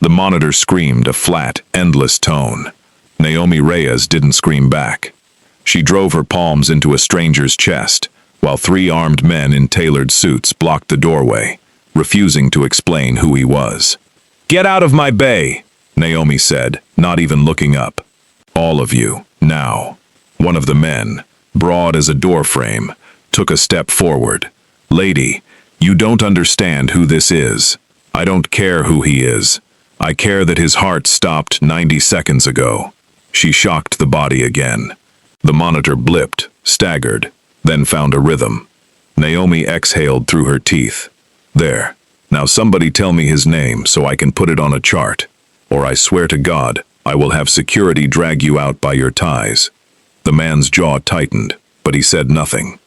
The monitor screamed a flat, endless tone. Naomi Reyes didn't scream back. She drove her palms into a stranger's chest, while 3 armed men in tailored suits blocked the doorway, refusing to explain who he was. "Get out of my bay," Naomi said, not even looking up. "All of you, now." One of the men, broad as a doorframe, took a step forward. "Lady, you don't understand who this is. I don't care who he is. I care that his heart stopped 90 seconds ago." She shocked the body again. The monitor blipped, staggered, then found a rhythm. Naomi exhaled through her teeth. "There. Now somebody tell me his name so I can put it on a chart. Or I swear to God, I will have security drag you out by your ties." The man's jaw tightened, but he said nothing.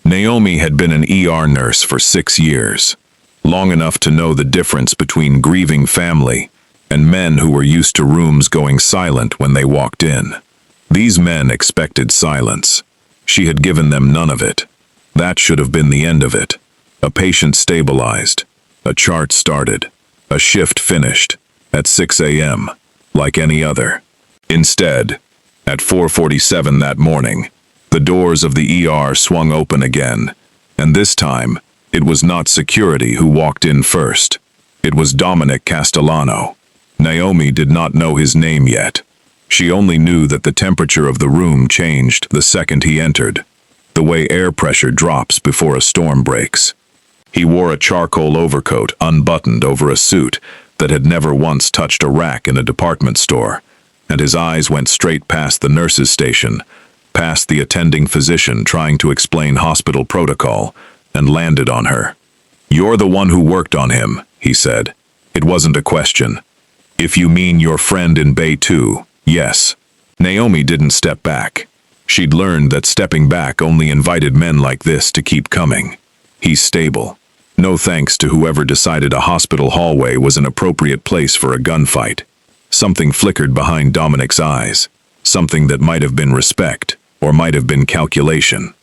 Naomi had been an ER nurse for 6 years, long enough to know the difference between grieving family and men who were used to rooms going silent when they walked in. These men expected silence. She had given them none of it. That should have been the end of it. A patient stabilized. A chart started. A shift finished. At 6 a.m., like any other. Instead, at 4:47 that morning, the doors of the ER swung open again, and this time, it was not security who walked in first. It was Dominic Castellano. Naomi did not know his name yet. She only knew that the temperature of the room changed the second he entered, the way air pressure drops before a storm breaks. He wore a charcoal overcoat unbuttoned over a suit that had never once touched a rack in a department store, and his eyes went straight past the nurse's station, past the attending physician trying to explain hospital protocol, and landed on her. "You're the one who worked on him," he said. It wasn't a question. "If you mean your friend in Bay 2, yes." Naomi didn't step back. She'd learned that stepping back only invited men like this to keep coming. He's stable. No thanks to whoever decided a hospital hallway was an appropriate place for a gunfight. Something flickered behind Dominic's eyes. Something that might have been respect, or might have been calculation.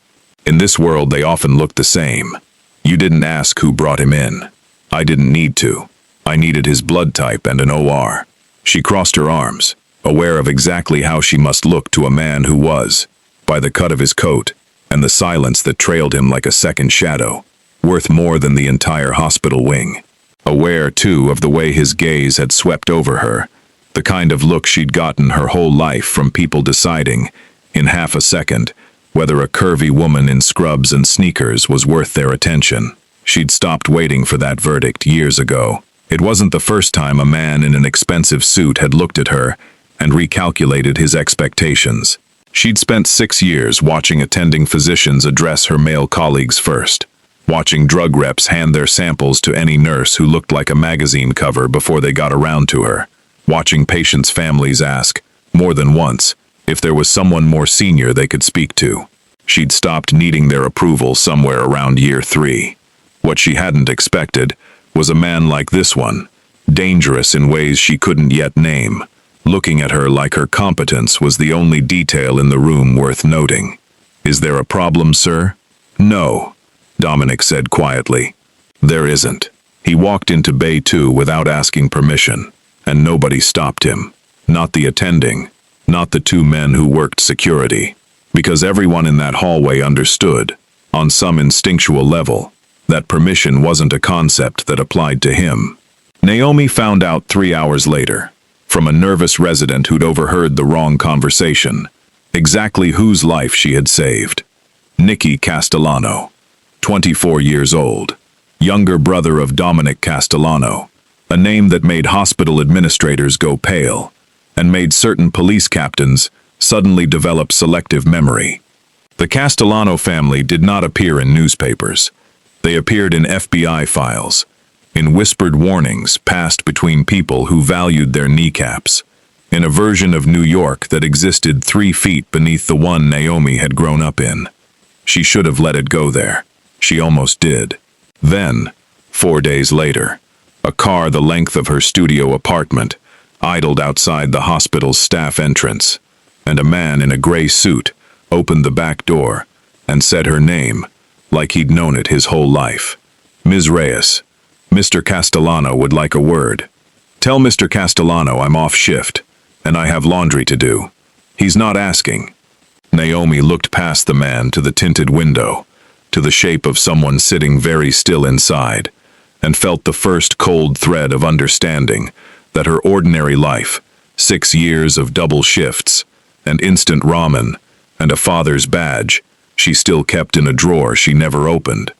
In this world, they often look the same. You didn't ask who brought him in. I didn't need to. I needed his blood type and an OR. She crossed her arms, aware of exactly how she must look to a man who was, by the cut of his coat, and the silence that trailed him like a second shadow, worth more than the entire hospital wing. Aware, too, of the way his gaze had swept over her, the kind of look she'd gotten her whole life from people deciding, in half a second, whether a curvy woman in scrubs and sneakers was worth their attention. She'd stopped waiting for that verdict years ago. It wasn't the first time a man in an expensive suit had looked at her and recalculated his expectations. She'd spent 6 years watching attending physicians address her male colleagues first, watching drug reps hand their samples to any nurse who looked like a magazine cover before they got around to her, watching patients' families ask, more than once, if there was someone more senior they could speak to. She'd stopped needing their approval somewhere around year 3. What she hadn't expected was a man like this one, dangerous in ways she couldn't yet name, looking at her like her competence was the only detail in the room worth noting. "Is there a problem, sir?" "No," Dominic said quietly. "There isn't." He walked into Bay 2 without asking permission, and nobody stopped him. Not the attending, not the 2 men who worked security, because everyone in that hallway understood, on some instinctual level, that permission wasn't a concept that applied to him. Naomi found out 3 hours later, from a nervous resident who'd overheard the wrong conversation, exactly whose life she had saved. Nicky Castellano, 24 years old, younger brother of Dominic Castellano, a name that made hospital administrators go pale, and made certain police captains suddenly develop selective memory. The Castellano family did not appear in newspapers. They appeared in FBI files, in whispered warnings passed between people who valued their kneecaps, in a version of New York that existed 3 feet beneath the one Naomi had grown up in. She should have let it go there. She almost did. Then, 4 days later, a car the length of her studio apartment idled outside the hospital's staff entrance, and a man in a gray suit opened the back door and said her name, like he'd known it his whole life. "Ms. Reyes, Mr. Castellano would like a word." Tell Mr. Castellano I'm off shift, and I have laundry to do. He's not asking. Naomi looked past the man to the tinted window, to the shape of someone sitting very still inside, and felt the first cold thread of understanding that her ordinary life, 6 years of double shifts, and instant ramen, and a father's badge she still kept in a drawer she never opened,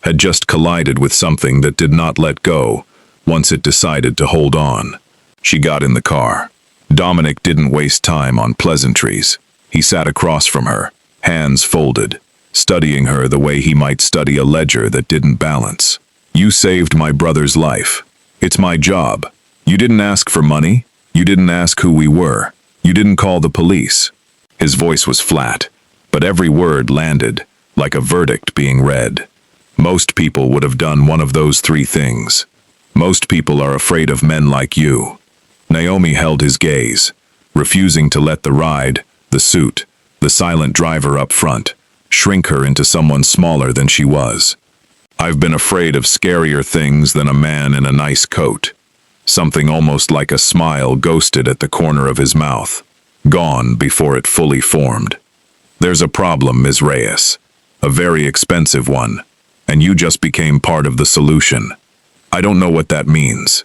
had just collided with something that did not let go once it decided to hold on. She got in the car. Dominic didn't waste time on pleasantries. He sat across from her, hands folded, studying her the way he might study a ledger that didn't balance. You saved my brother's life. It's my job. You didn't ask for money. You didn't ask who we were. You didn't call the police. His voice was flat, but every word landed, like a verdict being read. Most people would have done one of those 3 things. Most people are afraid of men like you. Naomi held his gaze, refusing to let the ride, the suit, the silent driver up front, shrink her into someone smaller than she was. I've been afraid of scarier things than a man in a nice coat. Something almost like a smile ghosted at the corner of his mouth, gone before it fully formed. There's a problem, Ms. Reyes. A very expensive one, and you just became part of the solution. I don't know what that means.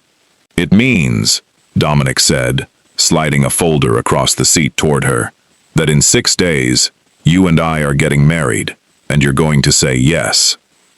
It means, Dominic said, sliding a folder across the seat toward her, that in 6 days, you and I are getting married, and you're going to say yes.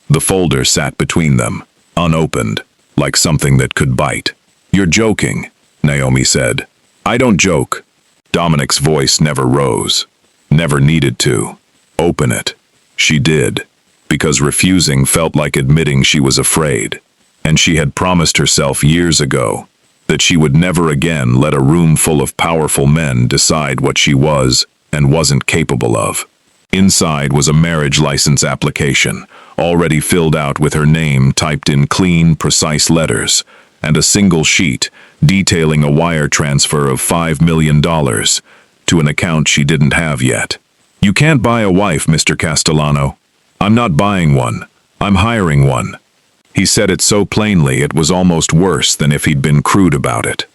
The folder sat between them, unopened, like something that could bite. You're joking, Naomi said. I don't joke. Dominic's voice never rose, never needed to. Open it. She did, because refusing felt like admitting she was afraid, and she had promised herself years ago that she would never again let a room full of powerful men decide what she was and wasn't capable of. Inside was a marriage license application, already filled out with her name typed in clean, precise letters, and a single sheet detailing a wire transfer of $5 million to an account she didn't have yet. You can't buy a wife, Mr. Castellano. I'm not buying one. I'm hiring one. He said it so plainly it was almost worse than if he'd been crude about it.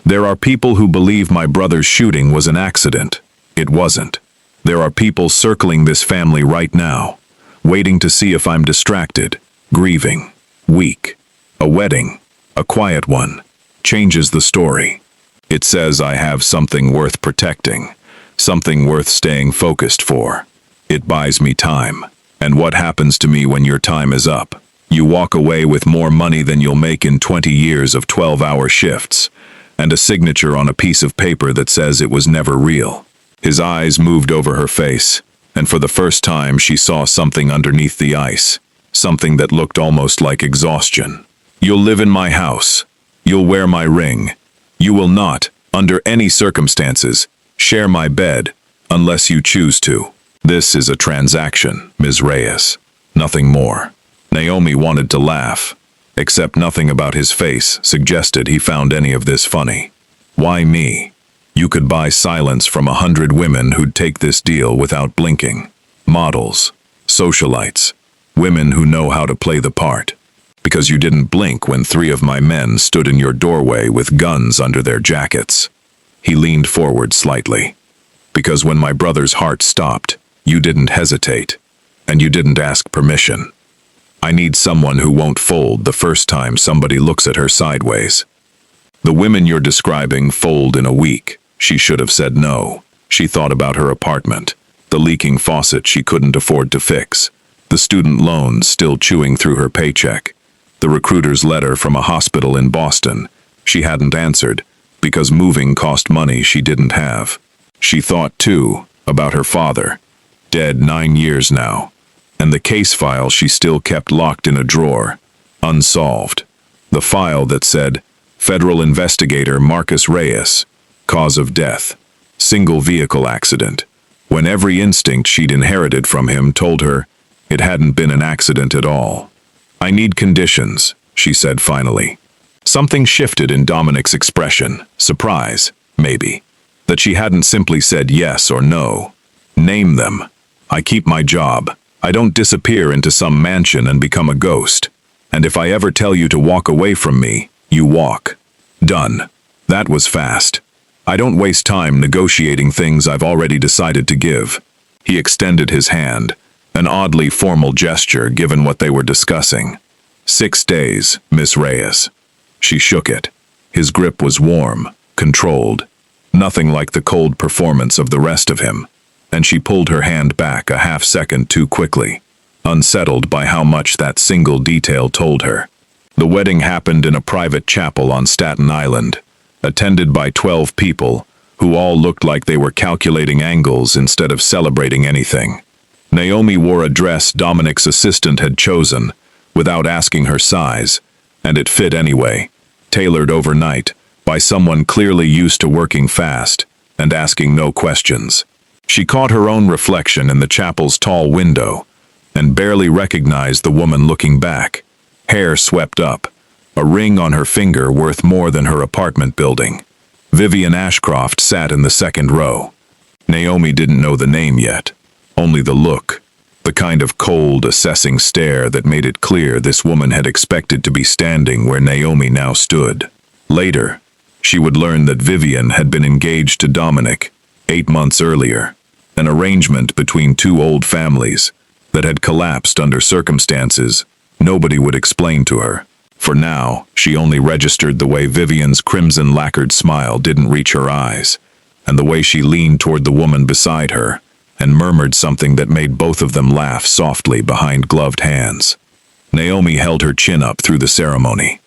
There are people who believe my brother's shooting was an accident. It wasn't. There are people circling this family right now, waiting to see if I'm distracted, grieving, weak. A wedding, a quiet one, changes the story. It says I have something worth protecting, something worth staying focused for. It buys me time. And what happens to me when your time is up? You walk away with more money than you'll make in 20 years of 12-hour shifts, and a signature on a piece of paper that says it was never real. His eyes moved over her face, and for the first time she saw something underneath the ice, something that looked almost like exhaustion. You'll live in my house. You'll wear my ring. You will not, under any circumstances, share my bed, unless you choose to. This is a transaction, Ms. Reyes. Nothing more. Naomi wanted to laugh, except nothing about his face suggested he found any of this funny. Why me? You could buy silence from 100 women who'd take this deal without blinking. Models, socialites, women who know how to play the part. Because you didn't blink when 3 of my men stood in your doorway with guns under their jackets. He leaned forward slightly. Because when my brother's heart stopped, you didn't hesitate, and you didn't ask permission. I need someone who won't fold the first time somebody looks at her sideways. The women you're describing fold in a week. She should have said no. She thought about her apartment, the leaking faucet she couldn't afford to fix, the student loans still chewing through her paycheck, the recruiter's letter from a hospital in Boston she hadn't answered because moving cost money she didn't have. She thought, too, about her father, dead 9 years now, and the case file she still kept locked in a drawer, unsolved. The file that said, Federal Investigator Marcus Reyes, cause of death, single vehicle accident, when every instinct she'd inherited from him told her it hadn't been an accident at all. I need conditions, she said finally. Something shifted in Dominic's expression, surprise, maybe, that she hadn't simply said yes or no. Name them. I keep my job. I don't disappear into some mansion and become a ghost. And if I ever tell you to walk away from me, you walk. Done. That was fast. I don't waste time negotiating things I've already decided to give. He extended his hand, an oddly formal gesture given what they were discussing. 6 days, Miss Reyes. She shook it. His grip was warm, controlled, nothing like the cold performance of the rest of him, and she pulled her hand back a half-second too quickly, unsettled by how much that single detail told her. The wedding happened in a private chapel on Staten Island, attended by 12 people, who all looked like they were calculating angles instead of celebrating anything. Naomi wore a dress Dominic's assistant had chosen, without asking her size, and it fit anyway, tailored overnight, by someone clearly used to working fast and asking no questions. She caught her own reflection in the chapel's tall window, and barely recognized the woman looking back, hair swept up, a ring on her finger worth more than her apartment building. Vivian Ashcroft sat in the second row. Naomi didn't know the name yet, only the look, the kind of cold, assessing stare that made it clear this woman had expected to be standing where Naomi now stood. Later, she would learn that Vivian had been engaged to Dominic 8 months earlier, an arrangement between two old families that had collapsed under circumstances nobody would explain to her. For now, she only registered the way Vivian's crimson-lacquered smile didn't reach her eyes, and the way she leaned toward the woman beside her and murmured something that made both of them laugh softly behind gloved hands. Naomi held her chin up through the ceremony.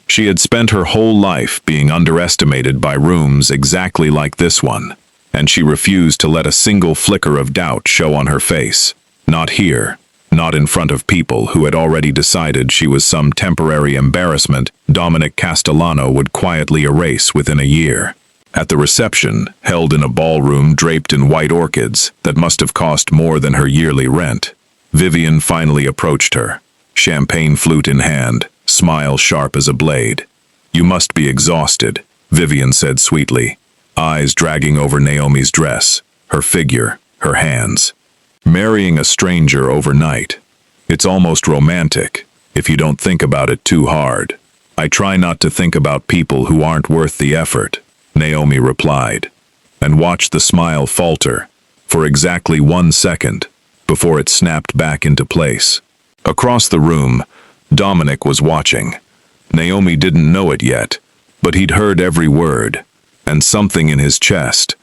She had spent her whole life being underestimated by rooms exactly like this one, and she refused to let a single flicker of doubt show on her face. Not here. Not in front of people who had already decided she was some temporary embarrassment Dominic Castellano would quietly erase within a year. At the reception, held in a ballroom draped in white orchids that must have cost more than her yearly rent, Vivian finally approached her, champagne flute in hand, smile sharp as a blade. "You must be exhausted," Vivian said sweetly, eyes dragging over Naomi's dress, her figure, her hands. "Marrying a stranger overnight. It's almost romantic, if you don't think about it too hard." "I try not to think about people who aren't worth the effort," Naomi replied, and watched the smile falter for exactly 1 second before it snapped back into place. Across the room, Dominic was watching. Naomi didn't know it yet, but he'd heard every word, and something in his chest,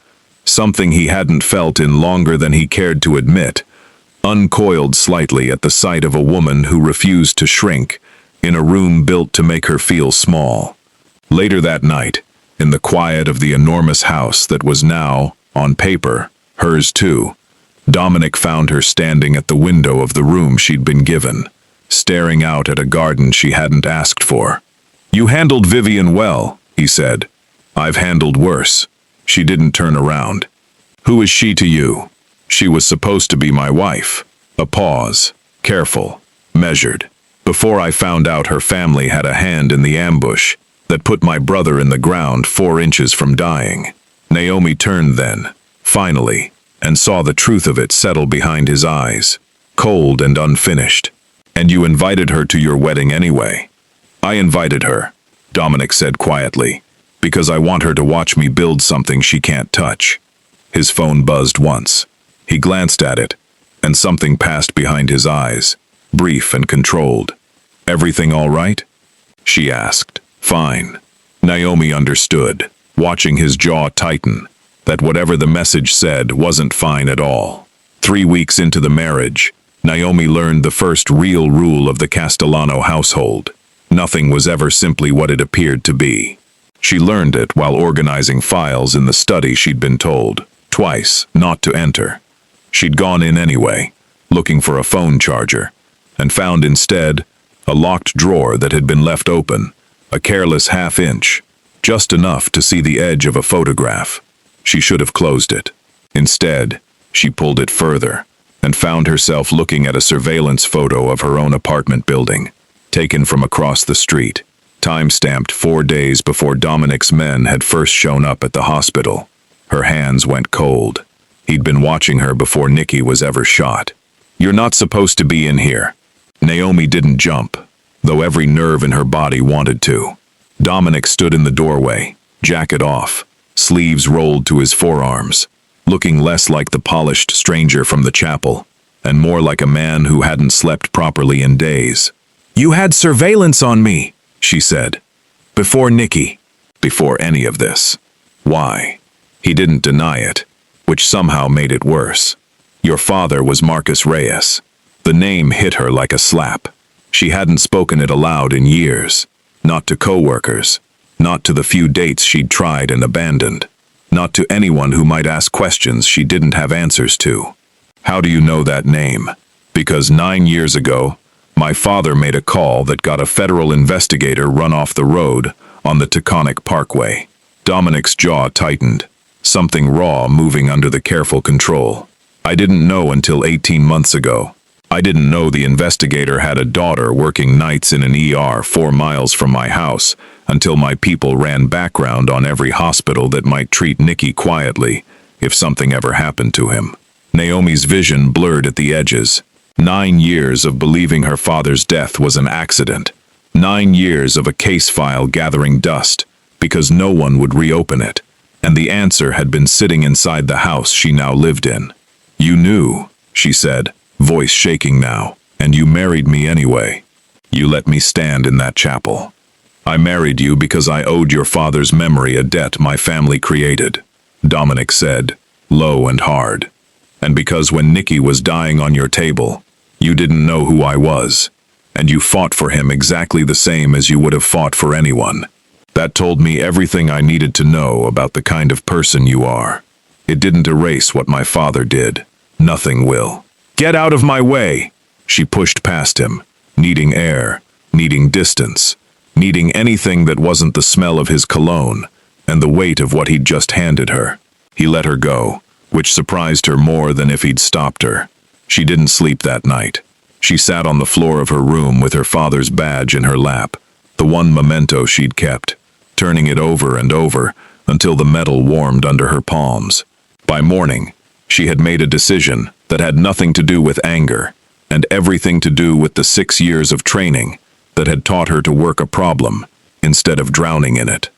something he hadn't felt in longer than he cared to admit, uncoiled slightly at the sight of a woman who refused to shrink in a room built to make her feel small. Later that night, in the quiet of the enormous house that was now, on paper, hers too, Dominic found her standing at the window of the room she'd been given, staring out at a garden she hadn't asked for. "You handled Vivian well," he said. "I've handled worse." She didn't turn around. "Who is she to you?" "She was supposed to be my wife." A pause, careful, measured. "Before I found out her family had a hand in the ambush that put my brother in the ground 4 inches from dying." Naomi turned then, finally, and saw the truth of it settle behind his eyes, cold and unfinished. "And you invited her to your wedding anyway?" "I invited her," Dominic said quietly, "because I want her to watch me build something she can't touch." His phone buzzed once. He glanced at it, and something passed behind his eyes, brief and controlled. "Everything all right?" she asked. "Fine." Naomi understood, watching his jaw tighten, that whatever the message said wasn't fine at all. 3 weeks into the marriage, Naomi learned the first real rule of the Castellano household. Nothing was ever simply what it appeared to be. She learned it while organizing files in the study she'd been told, twice, not to enter. She'd gone in anyway, looking for a phone charger, and found instead a locked drawer that had been left open, a careless half-inch, just enough to see the edge of a photograph. She should have closed it. Instead, she pulled it further, and found herself looking at a surveillance photo of her own apartment building, taken from across the street. Time-stamped 4 days before Dominic's men had first shown up at the hospital. Her hands went cold. He'd been watching her before Nikki was ever shot. "You're not supposed to be in here." Naomi didn't jump, though every nerve in her body wanted to. Dominic stood in the doorway, jacket off, sleeves rolled to his forearms, looking less like the polished stranger from the chapel, and more like a man who hadn't slept properly in days. "You had surveillance on me," she said. "Before Nikki." Before any of this. Why? He didn't deny it, which somehow made it worse. Your father was Marcus Reyes. The name hit her like a slap. She hadn't spoken it aloud in years. Not to co-workers. Not to the few dates she'd tried and abandoned. Not to anyone who might ask questions she didn't have answers to. How do you know that name? Because 9 years ago, my father made a call that got a federal investigator run off the road on the Taconic Parkway. Dominic's jaw tightened, something raw moving under the careful control. I didn't know until 18 months ago. I didn't know the investigator had a daughter working nights in an ER 4 miles from my house until my people ran background on every hospital that might treat Nicky quietly if something ever happened to him. Naomi's vision blurred at the edges. 9 years of believing her father's death was an accident. 9 years of a case file gathering dust because no one would reopen it, and the answer had been sitting inside the house she now lived in. "You knew," she said, voice shaking now, "and you married me anyway. You let me stand in that chapel. I married you because I owed your father's memory a debt my family created," Dominic said, low and hard. "And because when Nicky was dying on your table, you didn't know who I was. And you fought for him exactly the same as you would have fought for anyone. That told me everything I needed to know about the kind of person you are. It didn't erase what my father did. Nothing will." "Get out of my way!" She pushed past him, needing air, needing distance, needing anything that wasn't the smell of his cologne and the weight of what he'd just handed her. He let her go, which surprised her more than if he'd stopped her. She didn't sleep that night. She sat on the floor of her room with her father's badge in her lap, the one memento she'd kept, turning it over and over until the metal warmed under her palms. By morning, she had made a decision that had nothing to do with anger and everything to do with the 6 years of training that had taught her to work a problem instead of drowning in it.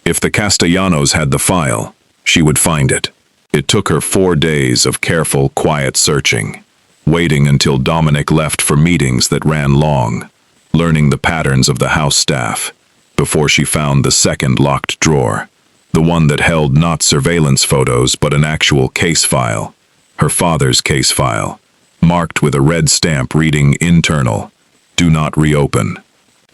If the Castellanos had the file, she would find it. It took her 4 days of careful, quiet searching, waiting until Dominic left for meetings that ran long, learning the patterns of the house staff, before she found the second locked drawer, the one that held not surveillance photos but an actual case file, her father's case file, marked with a red stamp reading "Internal, do not reopen."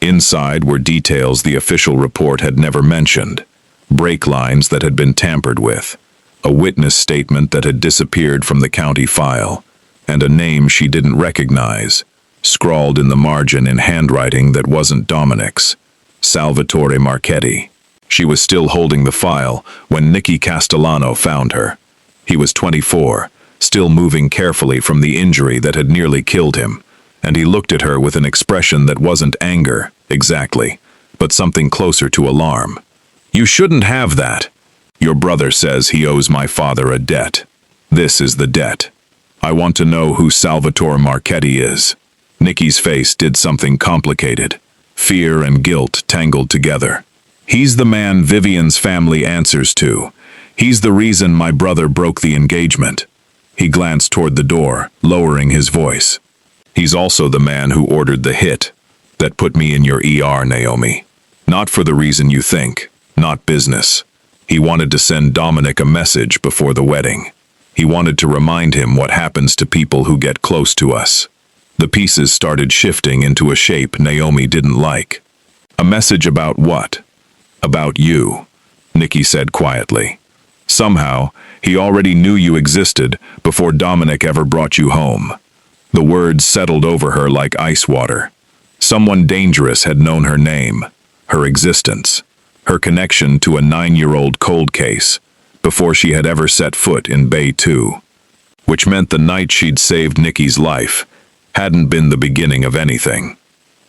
Inside were details the official report had never mentioned, brake lines that had been tampered with, a witness statement that had disappeared from the county file, and a name she didn't recognize, scrawled in the margin in handwriting that wasn't Dominic's. Salvatore Marchetti. She was still holding the file when Nicky Castellano found her. He was 24, still moving carefully from the injury that had nearly killed him, and he looked at her with an expression that wasn't anger, exactly, but something closer to alarm. "You shouldn't have that. Your brother says he owes my father a debt. This is the debt. I want to know who Salvatore Marchetti is." Nicky's face did something complicated. Fear and guilt tangled together. "He's the man Vivian's family answers to. He's the reason my brother broke the engagement." He glanced toward the door, lowering his voice. "He's also the man who ordered the hit that put me in your ER, Naomi. Not for the reason you think, not business. He wanted to send Dominic a message before the wedding. He wanted to remind him what happens to people who get close to us." The pieces started shifting into a shape Naomi didn't like. "A message about what?" "About you," Nicky said quietly. "Somehow, he already knew you existed before Dominic ever brought you home." The words settled over her like ice water. Someone dangerous had known her name, her existence, her connection to a 9-year-old cold case, before she had ever set foot in Bay 2. Which meant the night she'd saved Nicky's life hadn't been the beginning of anything.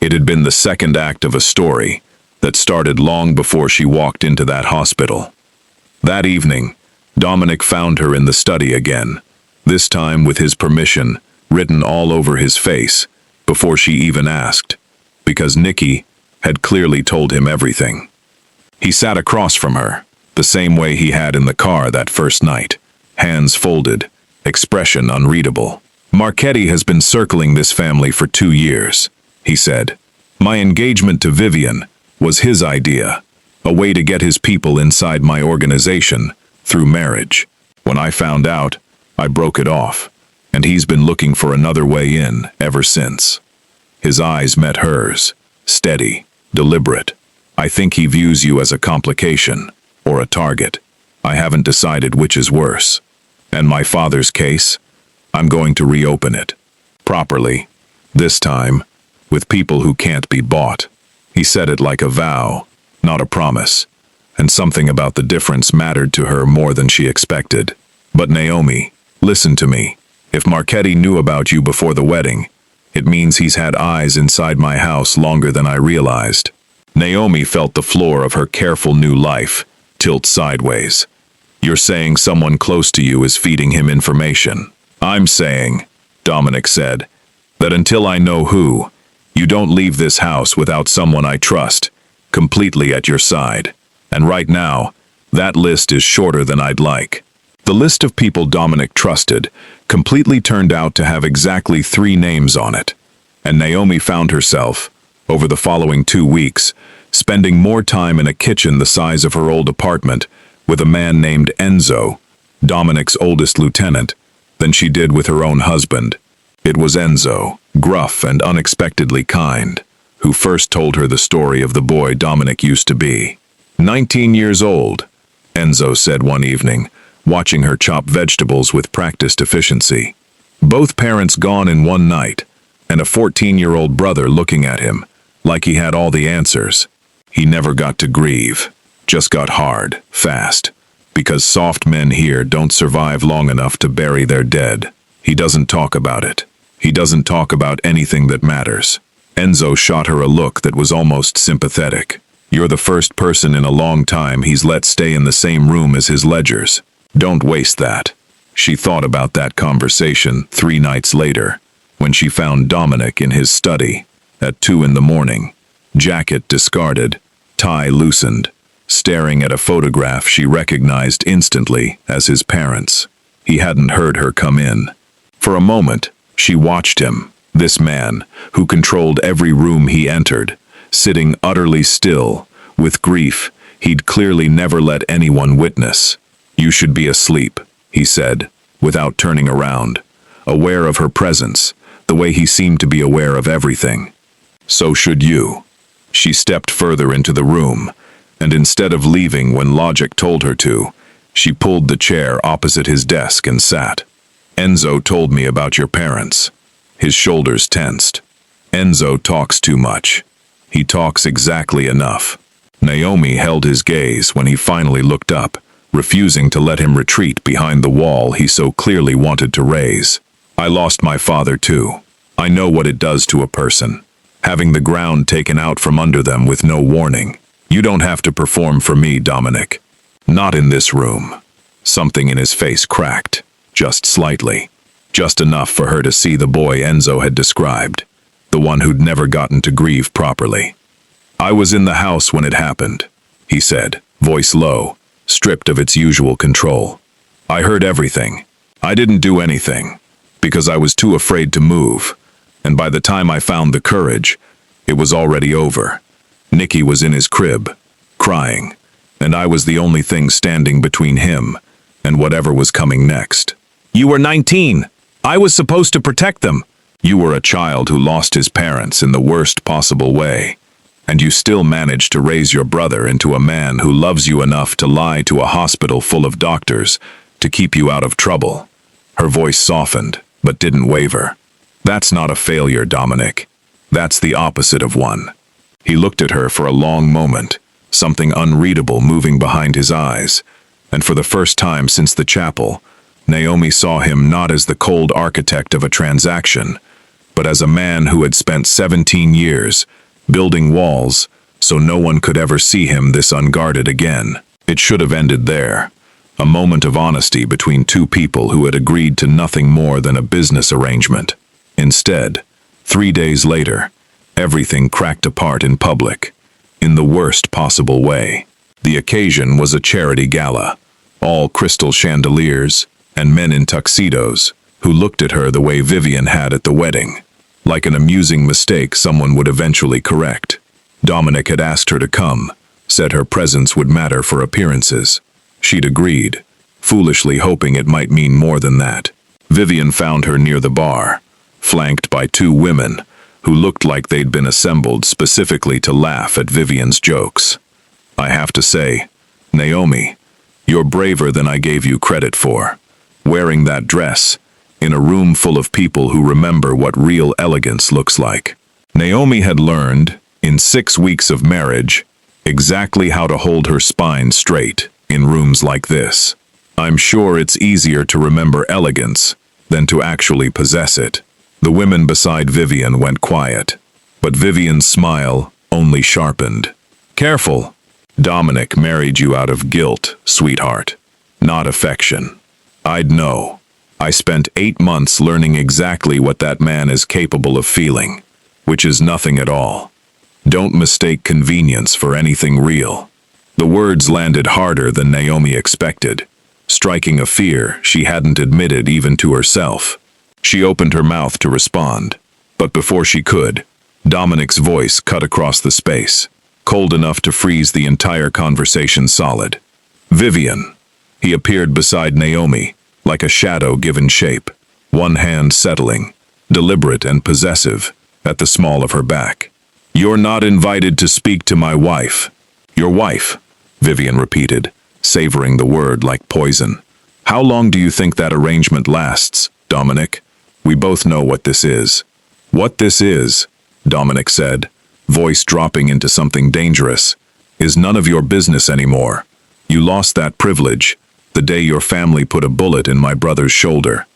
It had been the second act of a story that started long before she walked into that hospital. That evening, Dominic found her in the study again, this time with his permission written all over his face, before she even asked, because Nicky had clearly told him everything. He sat across from her, the same way he had in the car that first night, hands folded, expression unreadable. "Marchetti has been circling this family for 2 years," he said. "My engagement to Vivian was his idea, a way to get his people inside my organization through marriage. When I found out, I broke it off, and he's been looking for another way in ever since." His eyes met hers, steady, deliberate. "I think he views you as a complication, or a target. I haven't decided which is worse. And my father's case? I'm going to reopen it. Properly. This time, with people who can't be bought." He said it like a vow, not a promise, and something about the difference mattered to her more than she expected. "But Naomi, listen to me. If Marchetti knew about you before the wedding, it means he's had eyes inside my house longer than I realized." Naomi felt the floor of her careful new life tilt sideways. "You're saying someone close to you is feeding him information?" "I'm saying," Dominic said, "that until I know who, you don't leave this house without someone I trust, completely at your side. And right now, that list is shorter than I'd like." The list of people Dominic trusted completely turned out to have exactly 3 names on it, and Naomi found herself, over the following 2 weeks, spending more time in a kitchen the size of her old apartment with a man named Enzo, Dominic's oldest lieutenant, than she did with her own husband. It was Enzo, gruff and unexpectedly kind, who first told her the story of the boy Dominic used to be. 19 years old, Enzo said one evening, watching her chop vegetables with practiced efficiency. Both parents gone in one night, and a 14-year-old brother looking at him, like he had all the answers. He never got to grieve, just got hard, fast, because soft men here don't survive long enough to bury their dead. He doesn't talk about it. He doesn't talk about anything that matters. Enzo shot her a look that was almost sympathetic. "You're the first person in a long time he's let stay in the same room as his ledgers. Don't waste that." She thought about that conversation 3 nights later, when she found Dominic in his study at 2 in the morning, jacket discarded, tie loosened, staring at a photograph she recognized instantly as his parents. He hadn't heard her come in. For a moment, she watched him, this man, who controlled every room he entered, sitting utterly still, with grief he'd clearly never let anyone witness. "You should be asleep," he said, without turning around, aware of her presence, the way he seemed to be aware of everything. "So should you." She stepped further into the room, and instead of leaving when logic told her to, she pulled the chair opposite his desk and sat. "Enzo told me about your parents." His shoulders tensed. "Enzo talks too much. He talks exactly enough." Naomi held his gaze when he finally looked up, refusing to let him retreat behind the wall he so clearly wanted to raise. "I lost my father too. I know what it does to a person. Having the ground taken out from under them with no warning. You don't have to perform for me, Dominic. Not in this room." Something in his face cracked, just slightly. Just enough for her to see the boy Enzo had described, the one who'd never gotten to grieve properly. "I was in the house when it happened," he said, voice low, stripped of its usual control. "I heard everything. I didn't do anything, because I was too afraid to move, and by the time I found the courage, it was already over. Nicky was in his crib, crying, and I was the only thing standing between him and whatever was coming next." "You were 19. I was supposed to protect them." "You were a child who lost his parents in the worst possible way, and you still managed to raise your brother into a man who loves you enough to lie to a hospital full of doctors to keep you out of trouble." Her voice softened, but didn't waver. "That's not a failure, Dominic. That's the opposite of one." He looked at her for a long moment, something unreadable moving behind his eyes, and for the first time since the chapel, Naomi saw him not as the cold architect of a transaction, but as a man who had spent 17 years building walls so no one could ever see him this unguarded again. It should have ended there, a moment of honesty between 2 people who had agreed to nothing more than a business arrangement. Instead, 3 days later, everything cracked apart in public, in the worst possible way. The occasion was a charity gala, all crystal chandeliers, and men in tuxedos, who looked at her the way Vivian had at the wedding, like an amusing mistake someone would eventually correct. Dominic had asked her to come, said her presence would matter for appearances. She'd agreed, foolishly hoping it might mean more than that. Vivian found her near the bar, flanked by two women who looked like they'd been assembled specifically to laugh at Vivian's jokes. I have to say, Naomi, you're braver than I gave you credit for. Wearing that dress, in a room full of people who remember what real elegance looks like. Naomi had learned, in 6 weeks of marriage, exactly how to hold her spine straight in rooms like this. I'm sure it's easier to remember elegance than to actually possess it. The women beside Vivian went quiet, but Vivian's smile only sharpened. Careful. Dominic married you out of guilt, sweetheart, not affection. I'd know. I spent 8 months learning exactly what that man is capable of feeling, which is nothing at all. Don't mistake convenience for anything real. The words landed harder than Naomi expected, striking a fear she hadn't admitted even to herself. She opened her mouth to respond, but before she could, Dominic's voice cut across the space, cold enough to freeze the entire conversation solid. Vivian. He appeared beside Naomi, like a shadow given shape, one hand settling, deliberate and possessive, at the small of her back. You're not invited to speak to my wife. Your wife, Vivian repeated, savoring the word like poison. How long do you think that arrangement lasts, Dominic? We both know what this is. What this is, Dominic said, voice dropping into something dangerous, is none of your business anymore. You lost that privilege the day your family put a bullet in my brother's shoulder.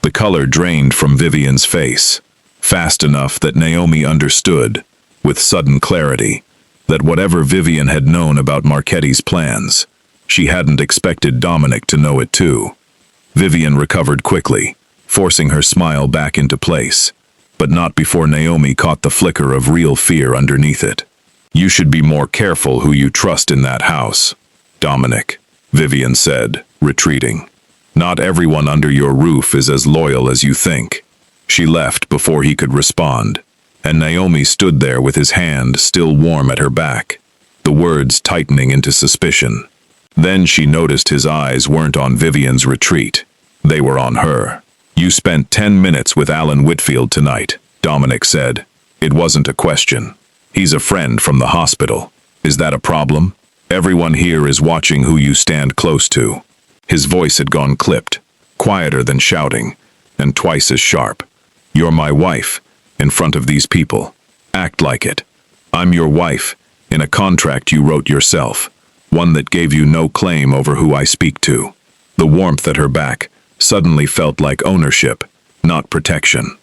The color drained from Vivian's face, fast enough that Naomi understood, with sudden clarity, that whatever Vivian had known about Marchetti's plans, she hadn't expected Dominic to know it too. Vivian recovered quickly, forcing her smile back into place, but not before Naomi caught the flicker of real fear underneath it. You should be more careful who you trust in that house, Dominic, Vivian said, retreating. Not everyone under your roof is as loyal as you think. She left before he could respond, and Naomi stood there with his hand still warm at her back, the words tightening into suspicion. Then she noticed his eyes weren't on Vivian's retreat. They were on her. You spent 10 minutes with Alan Whitfield tonight, Dominic said. It wasn't a question. He's a friend from the hospital. Is that a problem? Everyone here is watching who you stand close to. His voice had gone clipped, quieter than shouting, and twice as sharp. You're my wife, in front of these people. Act like it. I'm your wife, in a contract you wrote yourself, one that gave you no claim over who I speak to. The warmth at her back suddenly felt like ownership, not protection.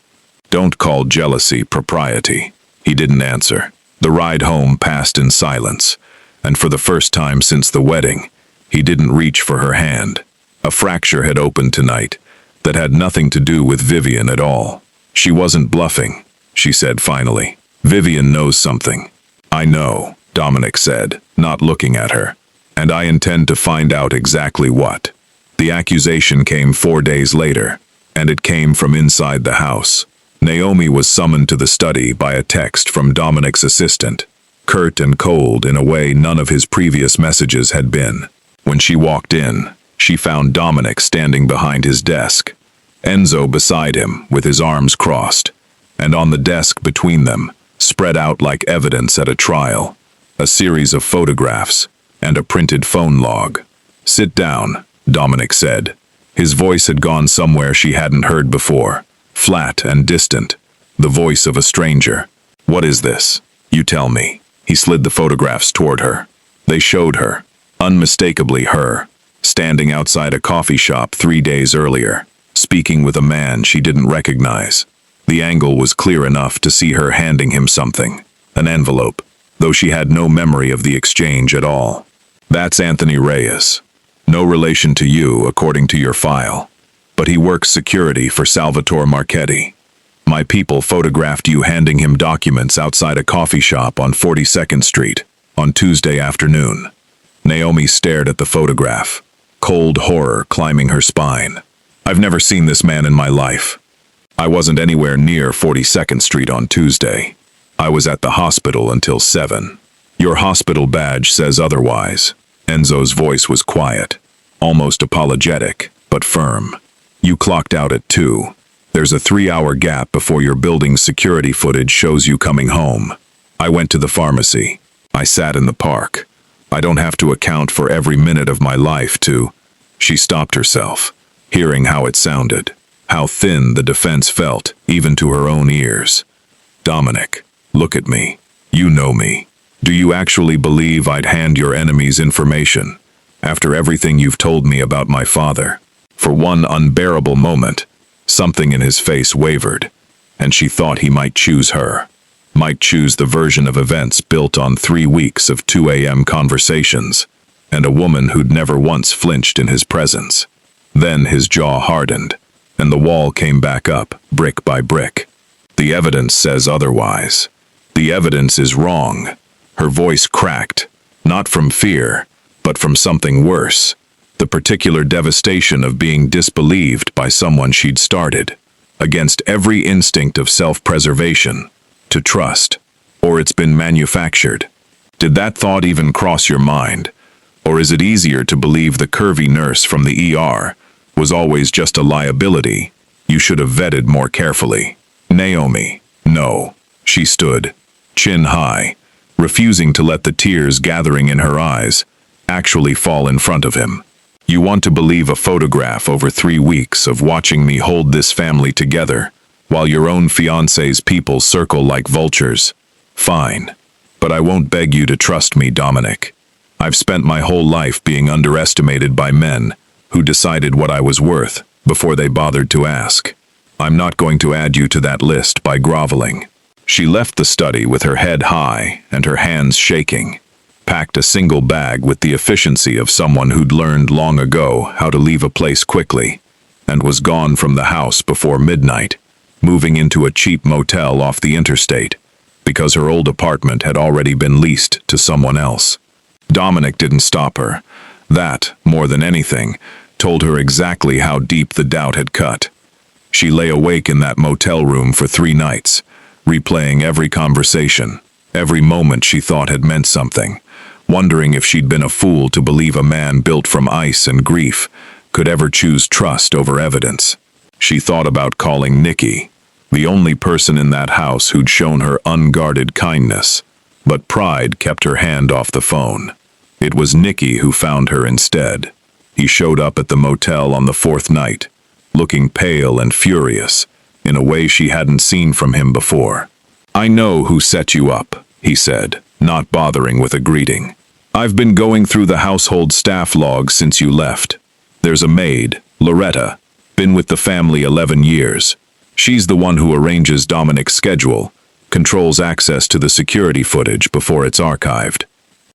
Don't call jealousy propriety. He didn't answer. The ride home passed in silence, and for the first time since the wedding, he didn't reach for her hand. A fracture had opened tonight that had nothing to do with Vivian at all. She wasn't bluffing, she said finally. Vivian knows something. I know, Dominic said, not looking at her, and I intend to find out exactly what. The accusation came 4 days later, and it came from inside the house. Naomi was summoned to the study by a text from Dominic's assistant, curt and cold in a way none of his previous messages had been. When she walked in, she found Dominic standing behind his desk, Enzo beside him with his arms crossed, and on the desk between them, spread out like evidence at a trial, a series of photographs and a printed phone log. Sit down, Dominic said. His voice had gone somewhere she hadn't heard before, flat and distant, the voice of a stranger. What is this? You tell me. He slid the photographs toward her. They showed her, unmistakably her, standing outside a coffee shop 3 days earlier, speaking with a man she didn't recognize. The angle was clear enough to see her handing him something, an envelope, though she had no memory of the exchange at all. That's Anthony Reyes. No relation to you, according to your file, but he works security for Salvatore Marchetti. My people photographed you handing him documents outside a coffee shop on 42nd Street on Tuesday afternoon. Naomi stared at the photograph, cold horror climbing her spine. I've never seen this man in my life. I wasn't anywhere near 42nd Street on Tuesday. I was at the hospital until 7. Your hospital badge says otherwise. Enzo's voice was quiet, almost apologetic, but firm. You clocked out at 2. There's a 3-hour gap before your building's security footage shows you coming home. I went to the pharmacy. I sat in the park. I don't have to account for every minute of my life to... She stopped herself, hearing how it sounded, how thin the defense felt, even to her own ears. Dominic, look at me. You know me. Do you actually believe I'd hand your enemies information, after everything you've told me about my father? For one unbearable moment, something in his face wavered, and she thought he might choose her. Might choose the version of events built on 3 weeks of 2 a.m. conversations, and a woman who'd never once flinched in his presence. Then his jaw hardened, and the wall came back up, brick by brick. The evidence says otherwise. The evidence is wrong. Her voice cracked, not from fear, but from something worse. The particular devastation of being disbelieved by someone she'd started, against every instinct of self-preservation, to trust, or it's been manufactured. Did that thought even cross your mind? Or is it easier to believe the curvy nurse from the ER was always just a liability you should have vetted more carefully? Naomi, no. She stood, chin high, refusing to let the tears gathering in her eyes actually fall in front of him. You want to believe a photograph over 3 weeks of watching me hold this family together, while your own fiancé's people circle like vultures? Fine. But I won't beg you to trust me, Dominic. I've spent my whole life being underestimated by men who decided what I was worth before they bothered to ask. I'm not going to add you to that list by groveling. She left the study with her head high and her hands shaking, packed a single bag with the efficiency of someone who'd learned long ago how to leave a place quickly, and was gone from the house before midnight, moving into a cheap motel off the interstate, because her old apartment had already been leased to someone else. Dominic didn't stop her. That, more than anything, told her exactly how deep the doubt had cut. She lay awake in that motel room for 3 nights, replaying every conversation, every moment she thought had meant something, wondering if she'd been a fool to believe a man built from ice and grief could ever choose trust over evidence. She thought about calling Nikki, the only person in that house who'd shown her unguarded kindness, but pride kept her hand off the phone. It was Nikki who found her instead. He showed up at the motel on the 4th night, looking pale and furious, in a way she hadn't seen from him before. "I know who set you up," he said, not bothering with a greeting. "I've been going through the household staff logs since you left. There's a maid, Loretta, been with the family 11 years. She's the one who arranges Dominic's schedule, controls access to the security footage before it's archived.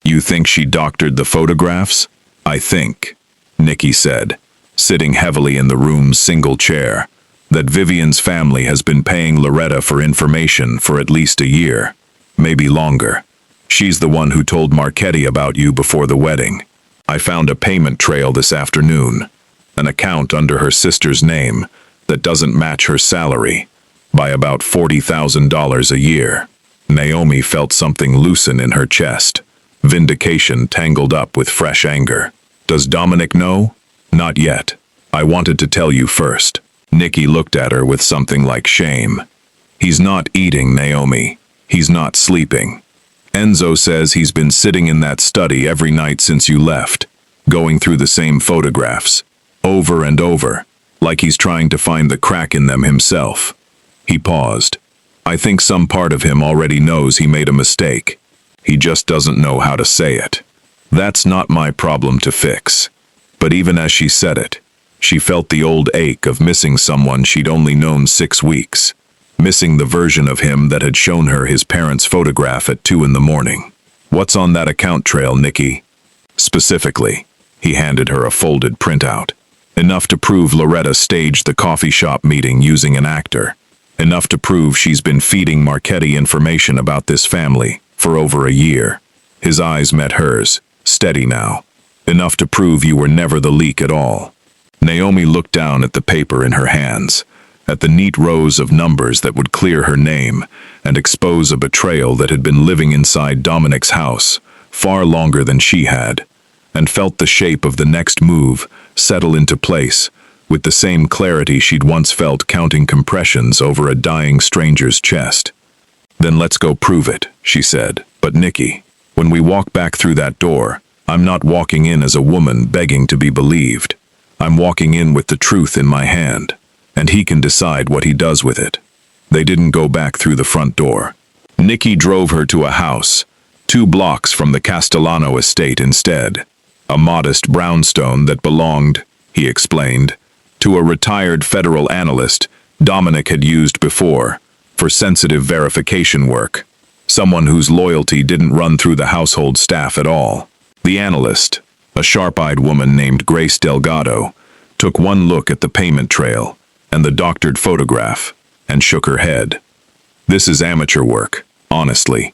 You think she doctored the photographs?" "I think," Nikki said, sitting heavily in the room's single chair, "that Vivian's family has been paying Loretta for information for at least a year, maybe longer. She's the one who told Marchetti about you before the wedding. I found a payment trail this afternoon, an account under her sister's name that doesn't match her salary by about $40,000 a year." Naomi felt something loosen in her chest, vindication tangled up with fresh anger. "Does Dominic know?" "Not yet. I wanted to tell you first." Nikki looked at her with something like shame. "He's not eating, Naomi. He's not sleeping. Enzo says he's been sitting in that study every night since you left, going through the same photographs, over and over, like he's trying to find the crack in them himself." He paused. "I think some part of him already knows he made a mistake. He just doesn't know how to say it. That's not my problem to fix." But even as she said it, she felt the old ache of missing someone she'd only known 6 weeks, missing the version of him that had shown her his parents' photograph at 2 in the morning. "What's on that account trail, Nikki?" "Specifically," he handed her a folded printout. "Enough to prove Loretta staged the coffee shop meeting using an actor. Enough to prove she's been feeding Marchetti information about this family for over a year." His eyes met hers, Steady now. Enough to prove you were never the leak at all. Naomi looked down at the paper in her hands, at the neat rows of numbers that would clear her name and expose a betrayal that had been living inside Dominic's house far longer than she had, and felt the shape of the next move settle into place with the same clarity she'd once felt counting compressions over a dying stranger's chest. "Then let's go prove it," she said. "But Nikki, when we walk back through that door, I'm not walking in as a woman begging to be believed. I'm walking in with the truth in my hand, and he can decide what he does with it." They didn't go back through the front door. Nikki drove her to a house, 2 blocks from the Castellano estate instead. A modest brownstone that belonged, he explained, to a retired federal analyst Dominic had used before for sensitive verification work. Someone whose loyalty didn't run through the household staff at all. The analyst, a sharp-eyed woman named Grace Delgado, took one look at the payment trail and the doctored photograph and shook her head. "This is amateur work, honestly.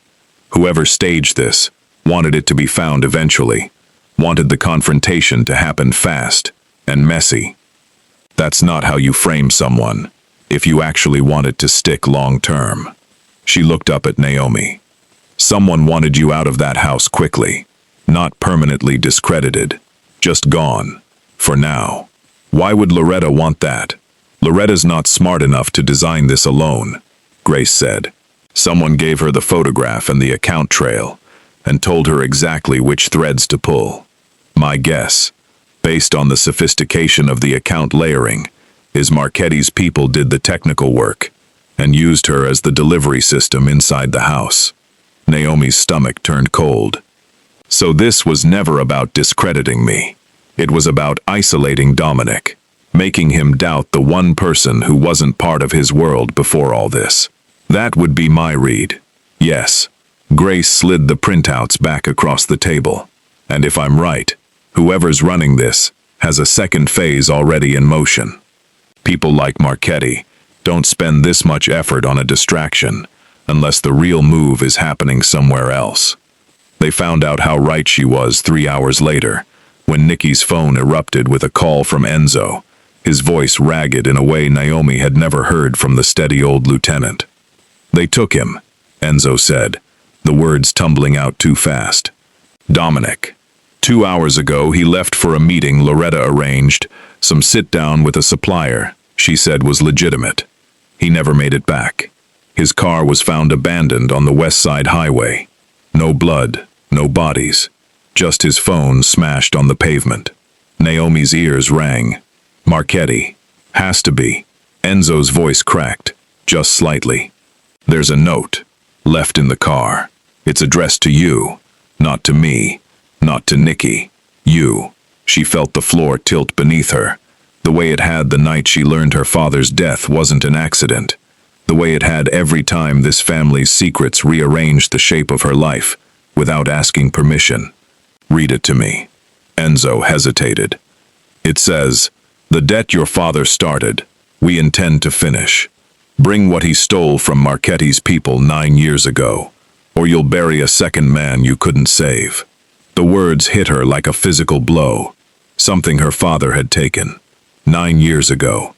Whoever staged this wanted it to be found eventually, wanted the confrontation to happen fast and messy. That's not how you frame someone, if you actually want it to stick long-term." She looked up at Naomi. "Someone wanted you out of that house quickly, not permanently discredited, just gone, for now. Why would Loretta want that? Loretta's not smart enough to design this alone," Grace said. "Someone gave her the photograph and the account trail, and told her exactly which threads to pull. My guess, based on the sophistication of the account layering, is Marchetti's people did the technical work and used her as the delivery system inside the house." Naomi's stomach turned cold. "So this was never about discrediting me. It was about isolating Dominic, making him doubt the one person who wasn't part of his world before all this. That would be my read. Yes." Grace slid the printouts back across the table. "And if I'm right, whoever's running this has a second phase already in motion. People like Marchetti don't spend this much effort on a distraction unless the real move is happening somewhere else." They found out how right she was 3 hours later, when Nikki's phone erupted with a call from Enzo, his voice ragged in a way Naomi had never heard from the steady old lieutenant. "They took him," Enzo said, the words tumbling out too fast. "Dominic. 2 hours ago he left for a meeting Loretta arranged, some sit-down with a supplier she said was legitimate. He never made it back. His car was found abandoned on the West Side Highway. No blood, no bodies, just his phone smashed on the pavement." Naomi's ears rang. "Marchetti. Has to be." Enzo's voice cracked, just slightly. "There's a note, left in the car. It's addressed to you, not to me, not to Nikki. You." She felt the floor tilt beneath her. The way it had the night she learned her father's death wasn't an accident. The way it had every time this family's secrets rearranged the shape of her life, without asking permission. "Read it to me." Enzo hesitated. "It says, 'The debt your father started, we intend to finish. Bring what he stole from Marchetti's people 9 years ago, or you'll bury a second man you couldn't save.'" The words hit her like a physical blow, something her father had taken. 9 years ago.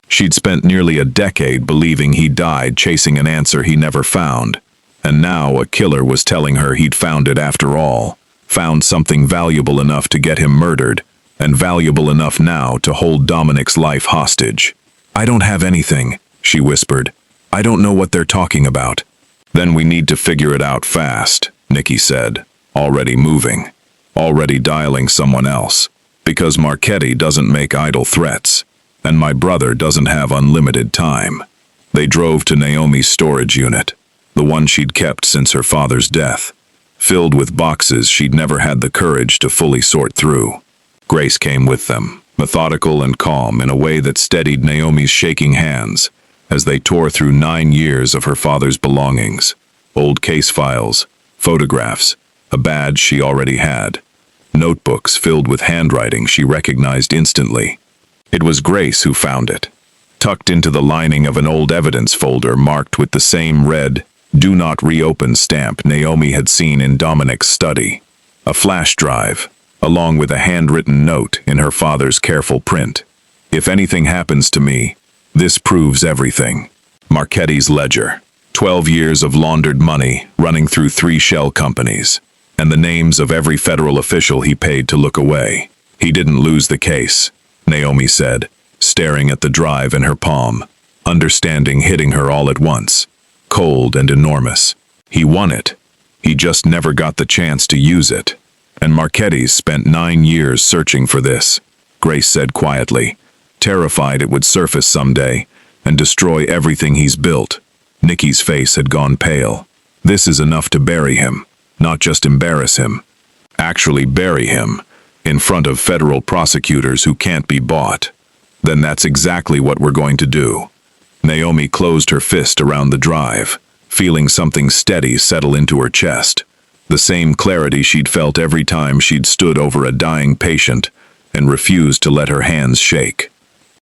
She'd spent nearly a decade believing he died chasing an answer he never found, and now a killer was telling her he'd found it after all, found something valuable enough to get him murdered, and valuable enough now to hold Dominic's life hostage. "I don't have anything," she whispered. "I don't know what they're talking about." "Then we need to figure it out fast," Nikki said, already moving, already dialing someone else, "because Marchetti doesn't make idle threats, and my brother doesn't have unlimited time." They drove to Naomi's storage unit, the one she'd kept since her father's death, filled with boxes she'd never had the courage to fully sort through. Grace came with them, methodical and calm in a way that steadied Naomi's shaking hands as they tore through 9 years of her father's belongings, old case files, photographs, a badge she already had, notebooks filled with handwriting she recognized instantly. It was Grace who found it, tucked into the lining of an old evidence folder marked with the same red, "Do not reopen" stamp Naomi had seen in Dominic's study. a flash drive, along with a handwritten note in her father's careful print. If anything happens to me, this proves everything. Marchetti's ledger. 12 years of laundered money running through 3 shell companies, and the names of every federal official he paid to look away. He didn't lose the case, Naomi said, staring at the drive in her palm, understanding hitting her all at once, cold and enormous. He won it. He just never got the chance to use it. And Marchetti's spent 9 years searching for this, Grace said quietly, terrified it would surface someday and destroy everything he's built. Nikki's face had gone pale. This is enough to bury him, not just embarrass him. Actually bury him, in front of federal prosecutors who can't be bought. Then that's exactly what we're going to do. Naomi closed her fist around the drive, feeling something steady settle into her chest. The same clarity she'd felt every time she'd stood over a dying patient and refused to let her hands shake.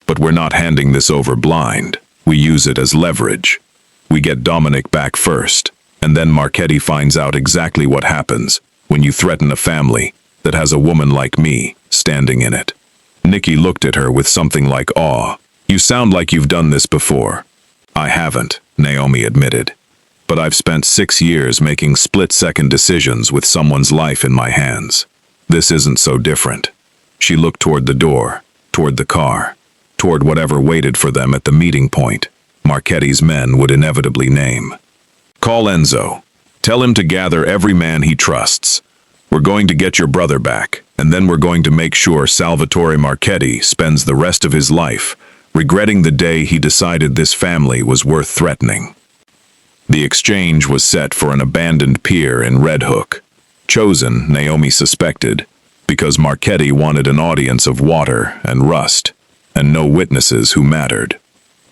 But we're not handing this over blind. We use it as leverage. We get Dominic back first, and then Marchetti finds out exactly what happens when you threaten a family that has a woman like me standing in it. Nikki looked at her with something like awe. You sound like you've done this before. I haven't, Naomi admitted. But I've spent 6 years making split-second decisions with someone's life in my hands. This isn't so different. She looked toward the door, toward the car, toward whatever waited for them at the meeting point Marchetti's men would inevitably name. Call Enzo. Tell him to gather every man he trusts. We're going to get your brother back, and then we're going to make sure Salvatore Marchetti spends the rest of his life regretting the day he decided this family was worth threatening. The exchange was set for an abandoned pier in Red Hook, chosen, Naomi suspected, because Marchetti wanted an audience of water and rust, and no witnesses who mattered.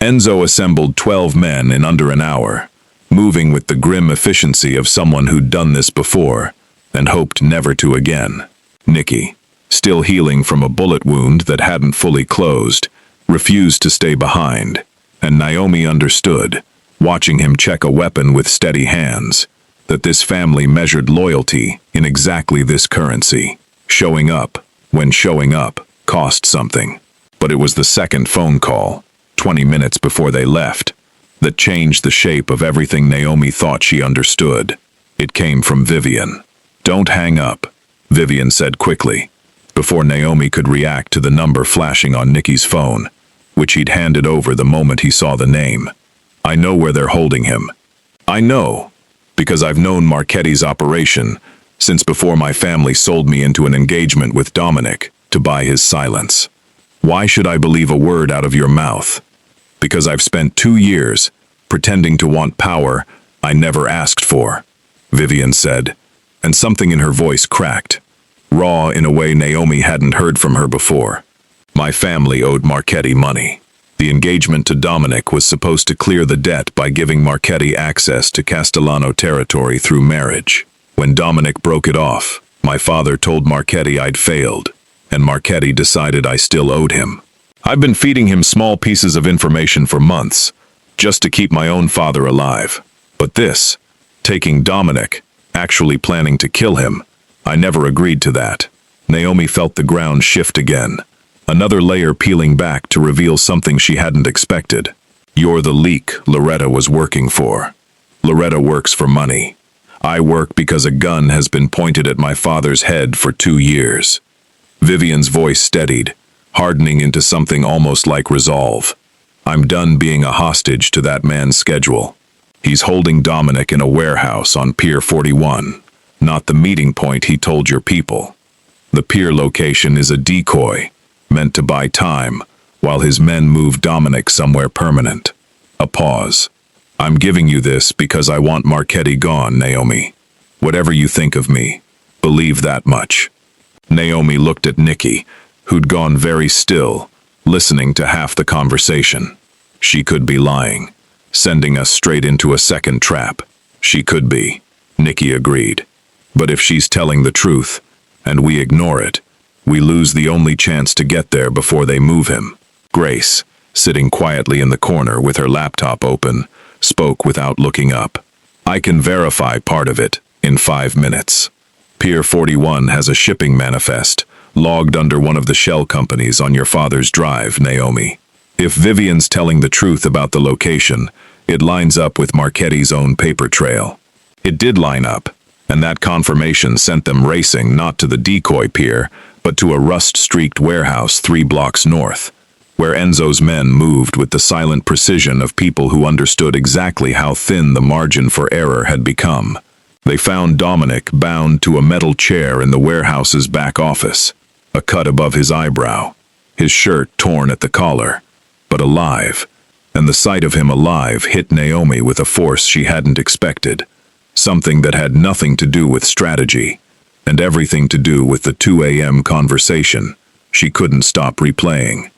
Enzo assembled 12 men in under an hour, moving with the grim efficiency of someone who'd done this before and hoped never to again. Nikki, still healing from a bullet wound that hadn't fully closed, refused to stay behind, and Naomi understood, watching him check a weapon with steady hands, that this family measured loyalty in exactly this currency. Showing up, when showing up, cost something. But it was the second phone call, 20 minutes before they left, that changed the shape of everything Naomi thought she understood. It came from Vivian. Don't hang up, Vivian said quickly, before Naomi could react to the number flashing on Nikki's phone, which he'd handed over the moment he saw the name. I know where they're holding him. I know, because I've known Marchetti's operation since before my family sold me into an engagement with Dominic to buy his silence. Why should I believe a word out of your mouth? Because I've spent 2 years pretending to want power I never asked for, Vivian said, and something in her voice cracked, raw in a way Naomi hadn't heard from her before. My family owed Marchetti money. The engagement to Dominic was supposed to clear the debt by giving Marchetti access to Castellano territory through marriage. When Dominic broke it off, my father told Marchetti I'd failed, and Marchetti decided I still owed him. I've been feeding him small pieces of information for months, just to keep my own father alive. But this, taking Dominic, actually planning to kill him, I never agreed to that. Naomi felt the ground shift again, another layer peeling back to reveal something she hadn't expected. You're the leak Loretta was working for. Loretta works for money. I work because a gun has been pointed at my father's head for 2 years. Vivian's voice steadied, hardening into something almost like resolve. I'm done being a hostage to that man's schedule. He's holding Dominic in a warehouse on Pier 41, not the meeting point he told your people. The pier location is a decoy, meant to buy time, while his men move Dominic somewhere permanent. A pause. I'm giving you this because I want Marchetti gone, Naomi. Whatever you think of me, believe that much. Naomi looked at Nikki, who'd gone very still, listening to half the conversation. She could be lying, sending us straight into a second trap. She could be, Nikki agreed. But if she's telling the truth, and we ignore it, we lose the only chance to get there before they move him. Grace, sitting quietly in the corner with her laptop open, spoke without looking up. I can verify part of it in 5 minutes. Pier 41 has a shipping manifest, logged under one of the shell companies on your father's drive, Naomi. If Vivian's telling the truth about the location, it lines up with Marchetti's own paper trail. It did line up, and that confirmation sent them racing not to the decoy pier, but to a rust-streaked warehouse 3 blocks north, where Enzo's men moved with the silent precision of people who understood exactly how thin the margin for error had become. They found Dominic bound to a metal chair in the warehouse's back office, a cut above his eyebrow, his shirt torn at the collar, but alive, and the sight of him alive hit Naomi with a force she hadn't expected, something that had nothing to do with strategy, and everything to do with the 2 a.m. conversation she couldn't stop replaying.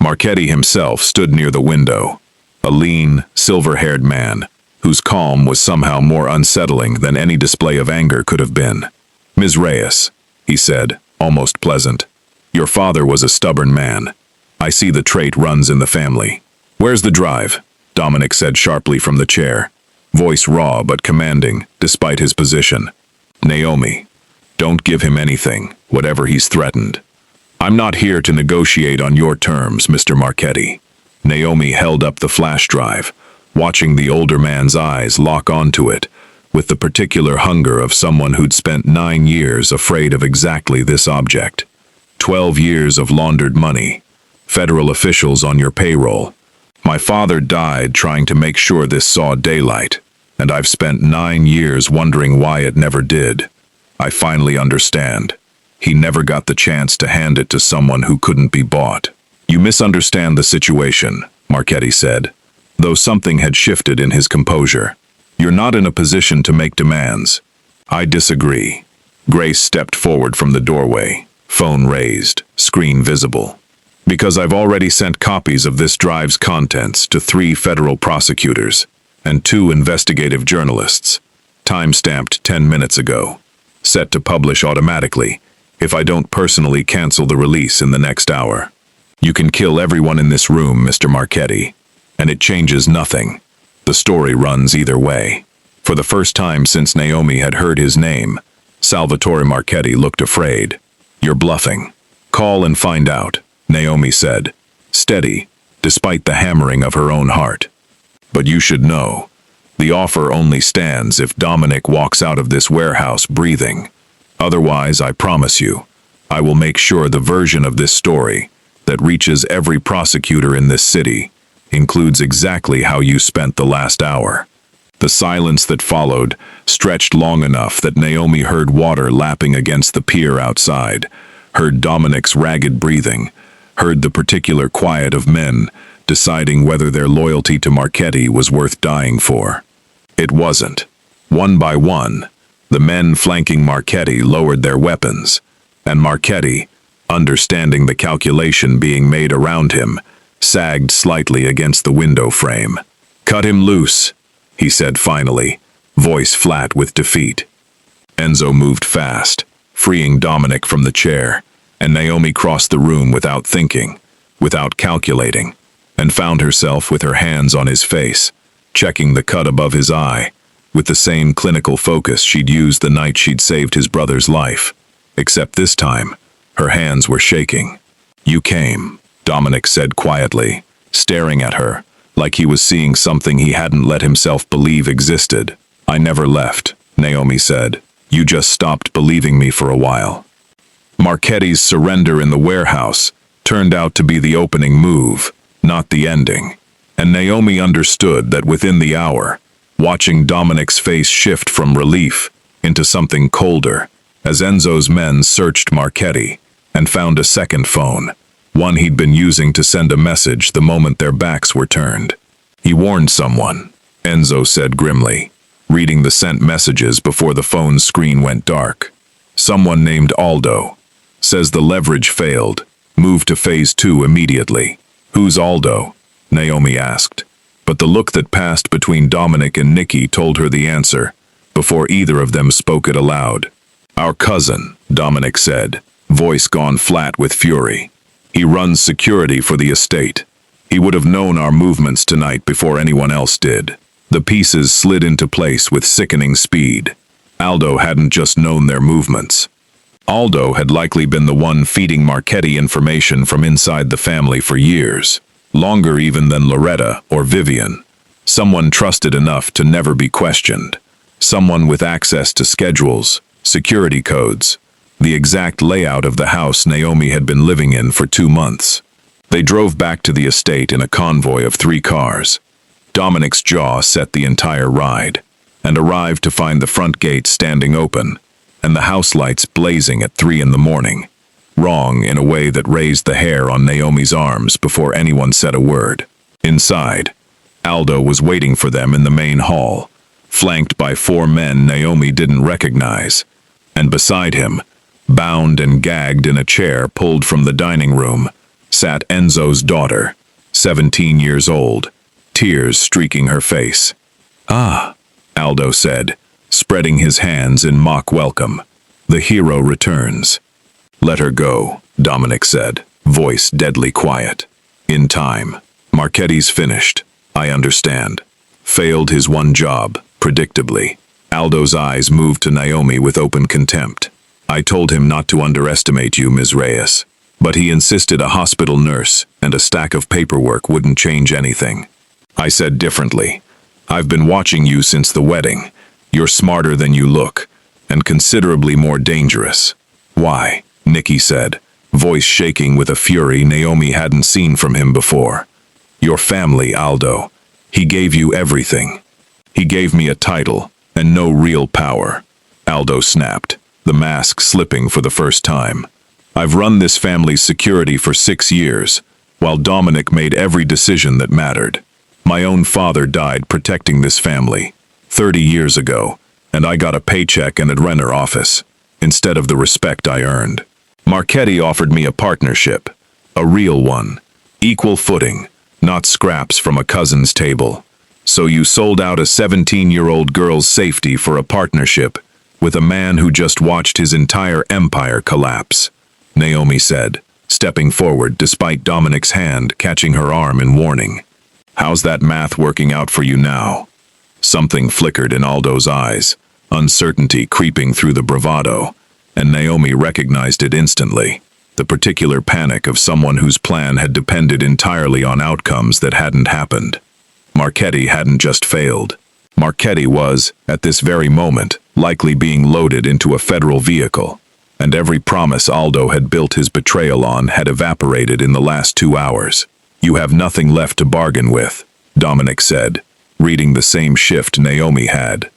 Marchetti himself stood near the window, a lean, silver-haired man, whose calm was somehow more unsettling than any display of anger could have been. "Ms. Reyes," he said, almost pleasant, "your father was a stubborn man. I see the trait runs in the family." "Where's the drive?" Dominic said sharply from the chair, voice raw but commanding, despite his position. "Naomi, don't give him anything, whatever he's threatened. I'm not here to negotiate on your terms, Mr. Marchetti." Naomi held up the flash drive, watching the older man's eyes lock onto it, with the particular hunger of someone who'd spent 9 years afraid of exactly this object. 12 years of laundered money, federal officials on your payroll. My father died trying to make sure this saw daylight, and I've spent 9 years wondering why it never did. I finally understand. He never got the chance to hand it to someone who couldn't be bought. "You misunderstand the situation," Marchetti said, though something had shifted in his composure. "You're not in a position to make demands." "I disagree." Grace stepped forward from the doorway, phone raised, screen visible. "Because I've already sent copies of this drive's contents to 3 federal prosecutors and 2 investigative journalists, time-stamped 10 minutes ago, set to publish automatically if I don't personally cancel the release in the next hour. You can kill everyone in this room, Mr. Marchetti, and it changes nothing. The story runs either way." For the first time since Naomi had heard his name, Salvatore Marchetti looked afraid. "You're bluffing." "Call and find out," Naomi said, steady, despite the hammering of her own heart. "But you should know, the offer only stands if Dominic walks out of this warehouse breathing. Otherwise, I promise you, I will make sure the version of this story that reaches every prosecutor in this city includes exactly how you spent the last hour." The silence that followed stretched long enough that Naomi heard water lapping against the pier outside, heard Dominic's ragged breathing, heard the particular quiet of men deciding whether their loyalty to Marchetti was worth dying for. It wasn't. One by one, the men flanking Marchetti lowered their weapons, and Marchetti, understanding the calculation being made around him, sagged slightly against the window frame. "Cut him loose," he said finally, voice flat with defeat. Enzo moved fast, freeing Dominic from the chair, and Naomi crossed the room without thinking, without calculating, and found herself with her hands on his face, checking the cut above his eye, with the same clinical focus she'd used the night she'd saved his brother's life. Except this time, her hands were shaking. "You came," Dominic said quietly, staring at her, like he was seeing something he hadn't let himself believe existed. "I never left," Naomi said. "You just stopped believing me for a while." Marchetti's surrender in the warehouse turned out to be the opening move, not the ending, and Naomi understood that within the hour, watching Dominic's face shift from relief into something colder, as Enzo's men searched Marchetti and found a second phone, one he'd been using to send a message the moment their backs were turned. "He warned someone," Enzo said grimly, reading the sent messages before the phone's screen went dark. "Someone named Aldo. Says the leverage failed. Moved to phase 2 immediately." "Who's Aldo?" Naomi asked. But the look that passed between Dominic and Nikki told her the answer, before either of them spoke it aloud. "Our cousin," Dominic said, voice gone flat with fury. "He runs security for the estate. He would have known our movements tonight before anyone else did." The pieces slid into place with sickening speed. Aldo hadn't just known their movements. Aldo had likely been the one feeding Marchetti information from inside the family for years, longer even than Loretta or Vivian. Someone trusted enough to never be questioned. Someone with access to schedules, security codes, the exact layout of the house Naomi had been living in for 2 months. They drove back to the estate in a convoy of 3 cars. Dominic's jaw set the entire ride, and arrived to find the front gate standing open, and the house lights blazing at 3 in the morning. Wrong in a way that raised the hair on Naomi's arms before anyone said a word. Inside, Aldo was waiting for them in the main hall, flanked by 4 men Naomi didn't recognize, and beside him, bound and gagged in a chair pulled from the dining room, sat Enzo's daughter, 17 years old, tears streaking her face. "Ah," Aldo said, spreading his hands in mock welcome. "The hero returns." "Let her go," Dominic said, voice deadly quiet. "In time. Marchetti's finished. I understand." Failed his one job, predictably. Aldo's eyes moved to Naomi with open contempt. "I told him not to underestimate you, Ms. Reyes. But he insisted a hospital nurse and a stack of paperwork wouldn't change anything. I said differently. I've been watching you since the wedding. You're smarter than you look, and considerably more dangerous." "Why?" Nikki said, voice shaking with a fury Naomi hadn't seen from him before. "Your family, Aldo. He gave you everything. He gave me a title and no real power." Aldo snapped, the mask slipping for the first time. "I've run this family's security for 6 years, while Dominic made every decision that mattered. My own father died protecting this family 30 years ago, and I got a paycheck and a renter office, instead of the respect I earned. Marchetti offered me a partnership, a real one, equal footing, not scraps from a cousin's table. So you sold out a 17-year-old girl's safety for a partnership with a man who just watched his entire empire collapse," Naomi said, stepping forward despite Dominic's hand catching her arm in warning. "How's that math working out for you now?" Something flickered in Aldo's eyes, uncertainty creeping through the bravado, and Naomi recognized it instantly. The particular panic of someone whose plan had depended entirely on outcomes that hadn't happened. Marchetti hadn't just failed. Marchetti was, at this very moment, likely being loaded into a federal vehicle, and every promise Aldo had built his betrayal on had evaporated in the last 2 hours. "You have nothing left to bargain with," Dominic said, reading the same shift Naomi had.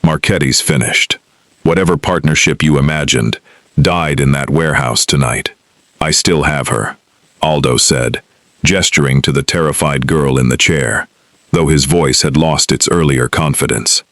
"Marchetti's finished. Whatever partnership you imagined died in that warehouse tonight. I still have her," Aldo said, gesturing to the terrified girl in the chair, though his voice had lost its earlier confidence.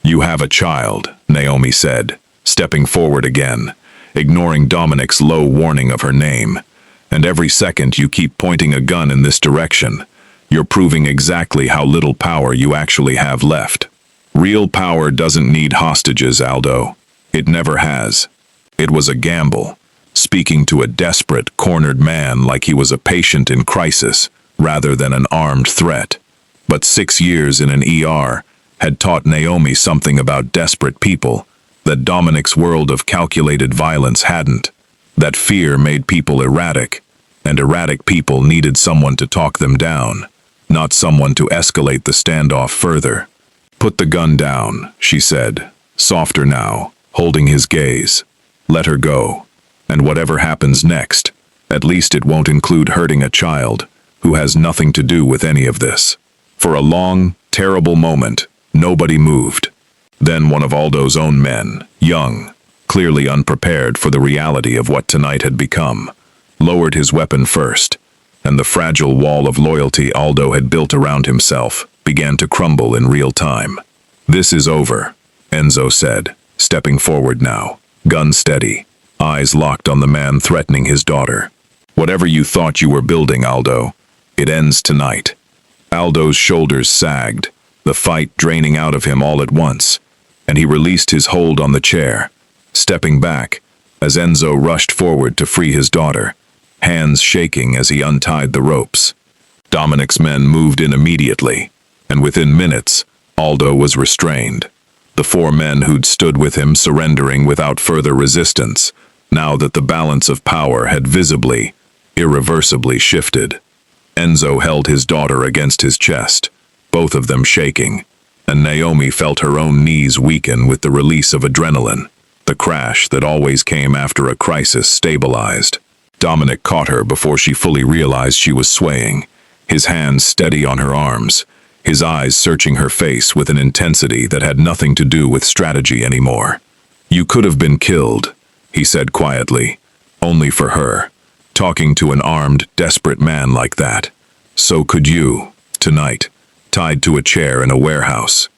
"You have a child," Naomi said, stepping forward again, ignoring Dominic's low warning of her name. "And every second you keep pointing a gun in this direction, you're proving exactly how little power you actually have left. Real power doesn't need hostages, Aldo. It never has. It was a gamble, speaking to a desperate, cornered man like he was a patient in crisis rather than an armed threat. But 6 years in an ER had taught Naomi something about desperate people that Dominic's world of calculated violence hadn't. That fear made people erratic, and erratic people needed someone to talk them down, not someone to escalate the standoff further. "Put the gun down," she said, softer now, holding his gaze. "Let her go. And whatever happens next, at least it won't include hurting a child who has nothing to do with any of this." For a long, terrible moment, nobody moved. Then one of Aldo's own men, young, clearly unprepared for the reality of what tonight had become, lowered his weapon first, and the fragile wall of loyalty Aldo had built around himself began to crumble in real time. "This is over," Enzo said, stepping forward now, gun steady, eyes locked on the man threatening his daughter. "Whatever you thought you were building, Aldo, it ends tonight." Aldo's shoulders sagged, the fight draining out of him all at once, and he released his hold on the chair, stepping back as Enzo rushed forward to free his daughter, hands shaking as he untied the ropes. Dominic's men moved in immediately, and within minutes, Aldo was restrained. The 4 men who'd stood with him surrendering without further resistance, now that the balance of power had visibly, irreversibly shifted. Enzo held his daughter against his chest, both of them shaking, and Naomi felt her own knees weaken with the release of adrenaline. The crash that always came after a crisis stabilized. Dominic caught her before she fully realized she was swaying, his hands steady on her arms, his eyes searching her face with an intensity that had nothing to do with strategy anymore. "You could have been killed," he said quietly, "only for her. Talking to an armed, desperate man like that. So could you, tonight, tied to a chair in a warehouse."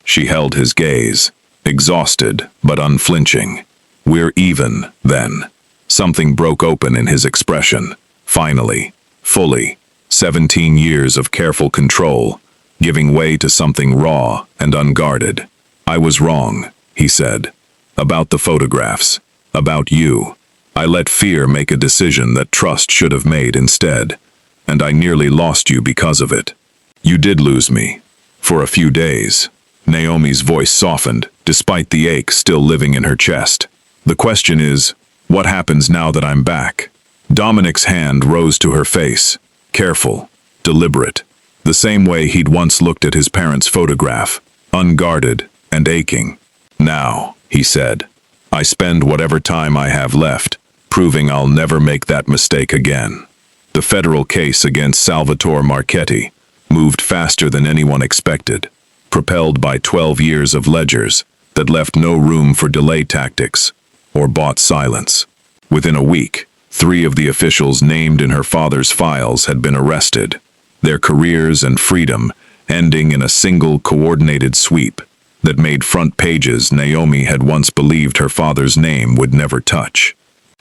She held his gaze, exhausted but unflinching. "We're even, then." Something broke open in his expression. Finally, fully, 17 years of careful control, giving way to something raw and unguarded. "I was wrong," he said. "About the photographs. About you. I let fear make a decision that trust should have made instead, and I nearly lost you because of it. You did lose me. For a few days." Naomi's voice softened, despite the ache still living in her chest. "The question is, what happens now that I'm back?" Dominic's hand rose to her face, careful, deliberate, the same way he'd once looked at his parents' photograph, unguarded and aching. "Now," he said, "I spend whatever time I have left, proving I'll never make that mistake again." The federal case against Salvatore Marchetti moved faster than anyone expected, propelled by 12 years of ledgers that left no room for delay tactics or bought silence. Within a week, 3 of the officials named in her father's files had been arrested, their careers and freedom ending in a single coordinated sweep that made front pages Naomi had once believed her father's name would never touch.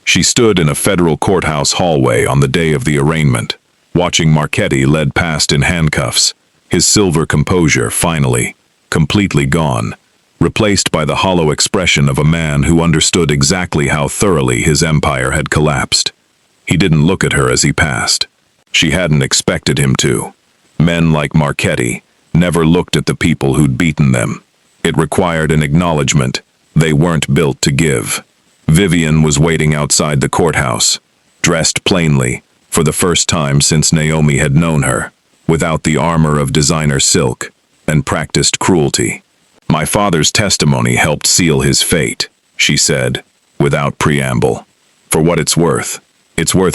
She stood in a federal courthouse hallway on the day of the arraignment, watching Marchetti led past in handcuffs, his silver composure finally, completely gone, replaced by the hollow expression of a man who understood exactly how thoroughly his empire had collapsed. He didn't look at her as he passed. She hadn't expected him to. Men like Marchetti never looked at the people who'd beaten them. It required an acknowledgement they weren't built to give. Vivian was waiting outside the courthouse, dressed plainly, for the first time since Naomi had known her, without the armor of designer silk and practiced cruelty. "My father's testimony helped seal his fate," she said, without preamble. "For what it's worth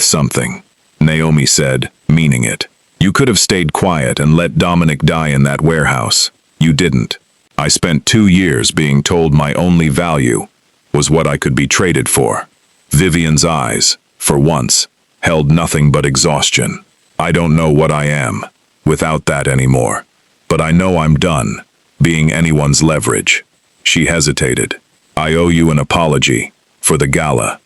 something," Naomi said, meaning it. "You could have stayed quiet and let Dominic die in that warehouse. You didn't. I spent 2 years being told my only value was what I could be traded for." Vivian's eyes, for once, held nothing but exhaustion. "I don't know what I am without that anymore, but I know I'm done being anyone's leverage." She hesitated. "I owe you an apology for the gala,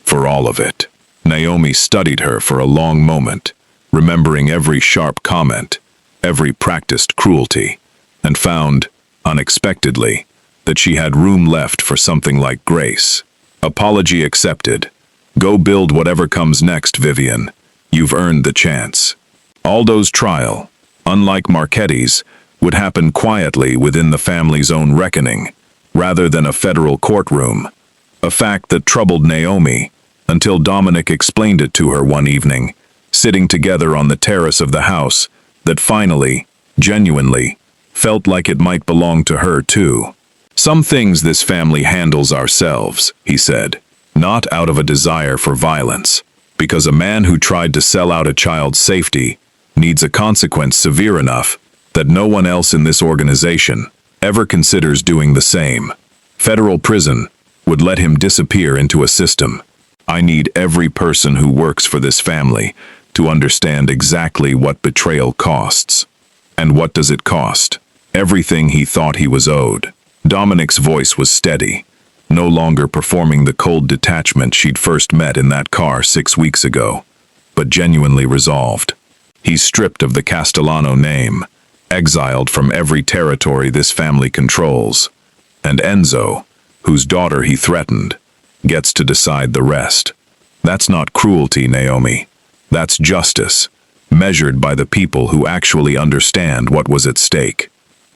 for all of it." Naomi studied her for a long moment, remembering every sharp comment, every practiced cruelty, and found, unexpectedly, that she had room left for something like grace. "Apology accepted. Go build whatever comes next, Vivian. You've earned the chance." Aldo's trial, unlike Marchetti's, would happen quietly within the family's own reckoning, rather than a federal courtroom, a fact that troubled Naomi until Dominic explained it to her one evening, sitting together on the terrace of the house, that finally, genuinely, felt like it might belong to her too. "Some things this family handles ourselves," he said, "not out of a desire for violence, because a man who tried to sell out a child's safety needs a consequence severe enough that no one else in this organization ever considers doing the same. Federal prison would let him disappear into a system. I need every person who works for this family to understand exactly what betrayal costs. And what does it cost? Everything he thought he was owed." Dominic's voice was steady, no longer performing the cold detachment she'd first met in that car 6 weeks ago, but genuinely resolved. He's stripped of the Castellano name, exiled from every territory this family controls, and Enzo, whose daughter he threatened, gets to decide the rest. That's not cruelty, Naomi. That's justice, measured by the people who actually understand what was at stake.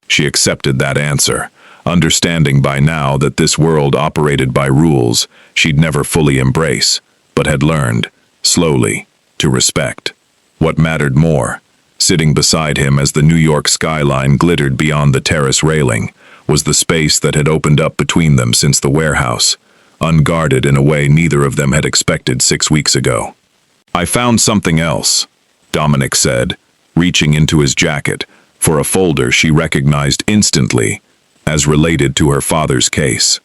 She accepted that answer, understanding by now that this world operated by rules she'd never fully embrace, but had learned, slowly, to respect. What mattered more, sitting beside him as the New York skyline glittered beyond the terrace railing, was the space that had opened up between them since the warehouse, unguarded in a way neither of them had expected 6 weeks ago. "I found something else," Dominic said, reaching into his jacket for a folder she recognized instantly as related to her father's case.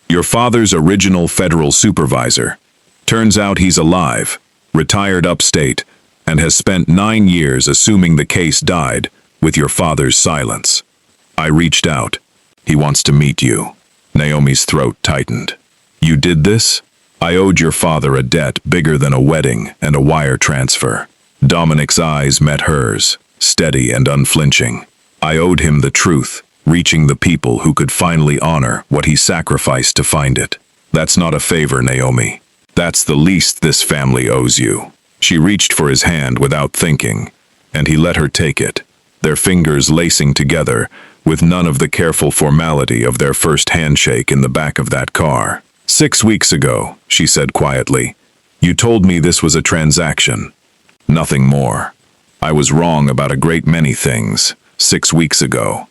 "Your father's original federal supervisor. Turns out he's alive, retired upstate, and has spent 9 years assuming the case died with your father's silence. I reached out. He wants to meet you." Naomi's throat tightened. "You did this?" "I owed your father a debt bigger than a wedding and a wire transfer." Dominic's eyes met hers, steady and unflinching. "I owed him the truth, reaching the people who could finally honor what he sacrificed to find it. That's not a favor, Naomi. That's the least this family owes you." She reached for his hand without thinking, and he let her take it, their fingers lacing together with none of the careful formality of their first handshake in the back of that car. "6 weeks ago," she said quietly, "you told me this was a transaction. Nothing more. I was wrong about a great many things 6 weeks ago."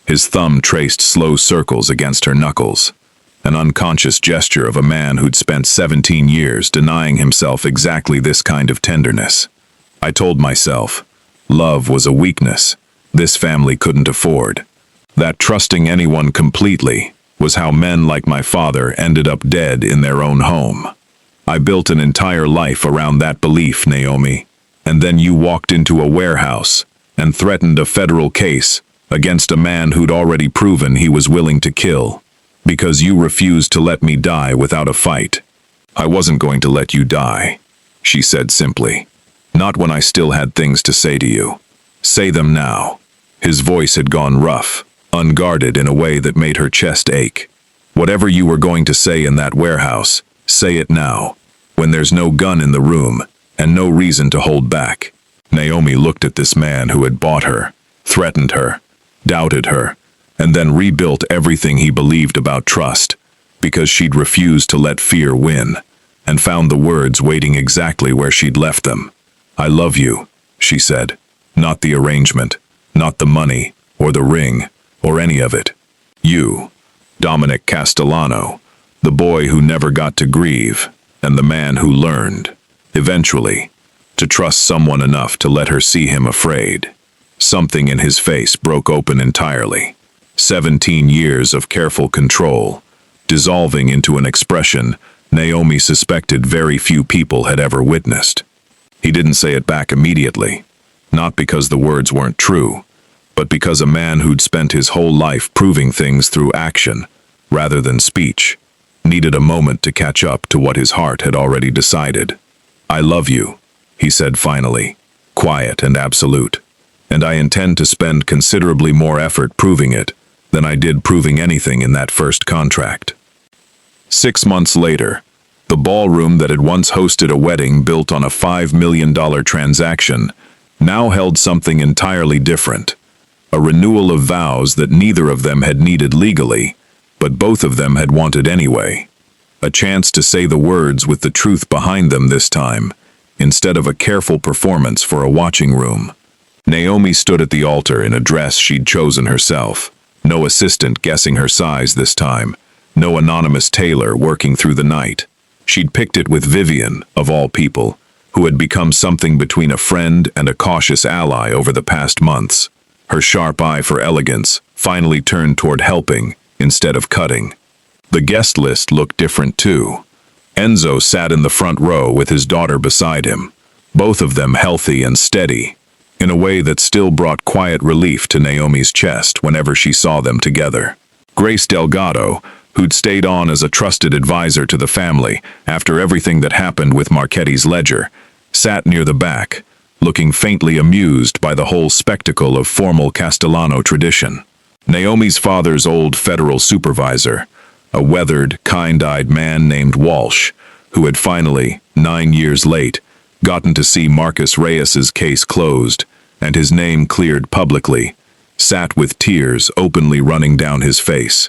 His thumb traced slow circles against her knuckles, an unconscious gesture of a man who'd spent 17 years denying himself exactly this kind of tenderness. "I told myself, love was a weakness this family couldn't afford. That trusting anyone completely was how men like my father ended up dead in their own home. I built an entire life around that belief, Naomi, and then you walked into a warehouse and threatened a federal case against a man who'd already proven he was willing to kill, because you refused to let me die without a fight." "I wasn't going to let you die," she said simply. "Not when I still had things to say to you. Say them now." His voice had gone rough, unguarded in a way that made her chest ache. "Whatever you were going to say in that warehouse, say it now, when there's no gun in the room and no reason to hold back." Naomi looked at this man who had bought her, threatened her, doubted her, and then rebuilt everything he believed about trust, because she'd refused to let fear win, and found the words waiting exactly where she'd left them. "I love you," she said. "Not the arrangement, not the money, or the ring, or any of it. You, Dominic Castellano, the boy who never got to grieve, and the man who learned, eventually, to trust someone enough to let her see him afraid." Something in his face broke open entirely. 17 years of careful control, dissolving into an expression Naomi suspected very few people had ever witnessed. He didn't say it back immediately, not because the words weren't true, but because a man who'd spent his whole life proving things through action, rather than speech, needed a moment to catch up to what his heart had already decided. "I love you," he said finally, quiet and absolute, "and I intend to spend considerably more effort proving it than I did proving anything in that first contract." 6 months later, the ballroom that had once hosted a wedding built on a $5 million transaction now held something entirely different, a renewal of vows that neither of them had needed legally, but both of them had wanted anyway. A chance to say the words with the truth behind them this time, instead of a careful performance for a watching room. Naomi stood at the altar in a dress she'd chosen herself, no assistant guessing her size this time, no anonymous tailor working through the night. She'd picked it with Vivian, of all people, who had become something between a friend and a cautious ally over the past months. Her sharp eye for elegance finally turned toward helping instead of cutting. The guest list looked different too. Enzo sat in the front row with his daughter beside him, both of them healthy and steady, in a way that still brought quiet relief to Naomi's chest whenever she saw them together. Grace Delgado, who'd stayed on as a trusted advisor to the family after everything that happened with Marchetti's ledger, sat near the back, looking faintly amused by the whole spectacle of formal Castellano tradition. Naomi's father's old federal supervisor, a weathered, kind-eyed man named Walsh, who had finally, 9 years late, gotten to see Marcus Reyes's case closed and his name cleared publicly, sat with tears openly running down his face.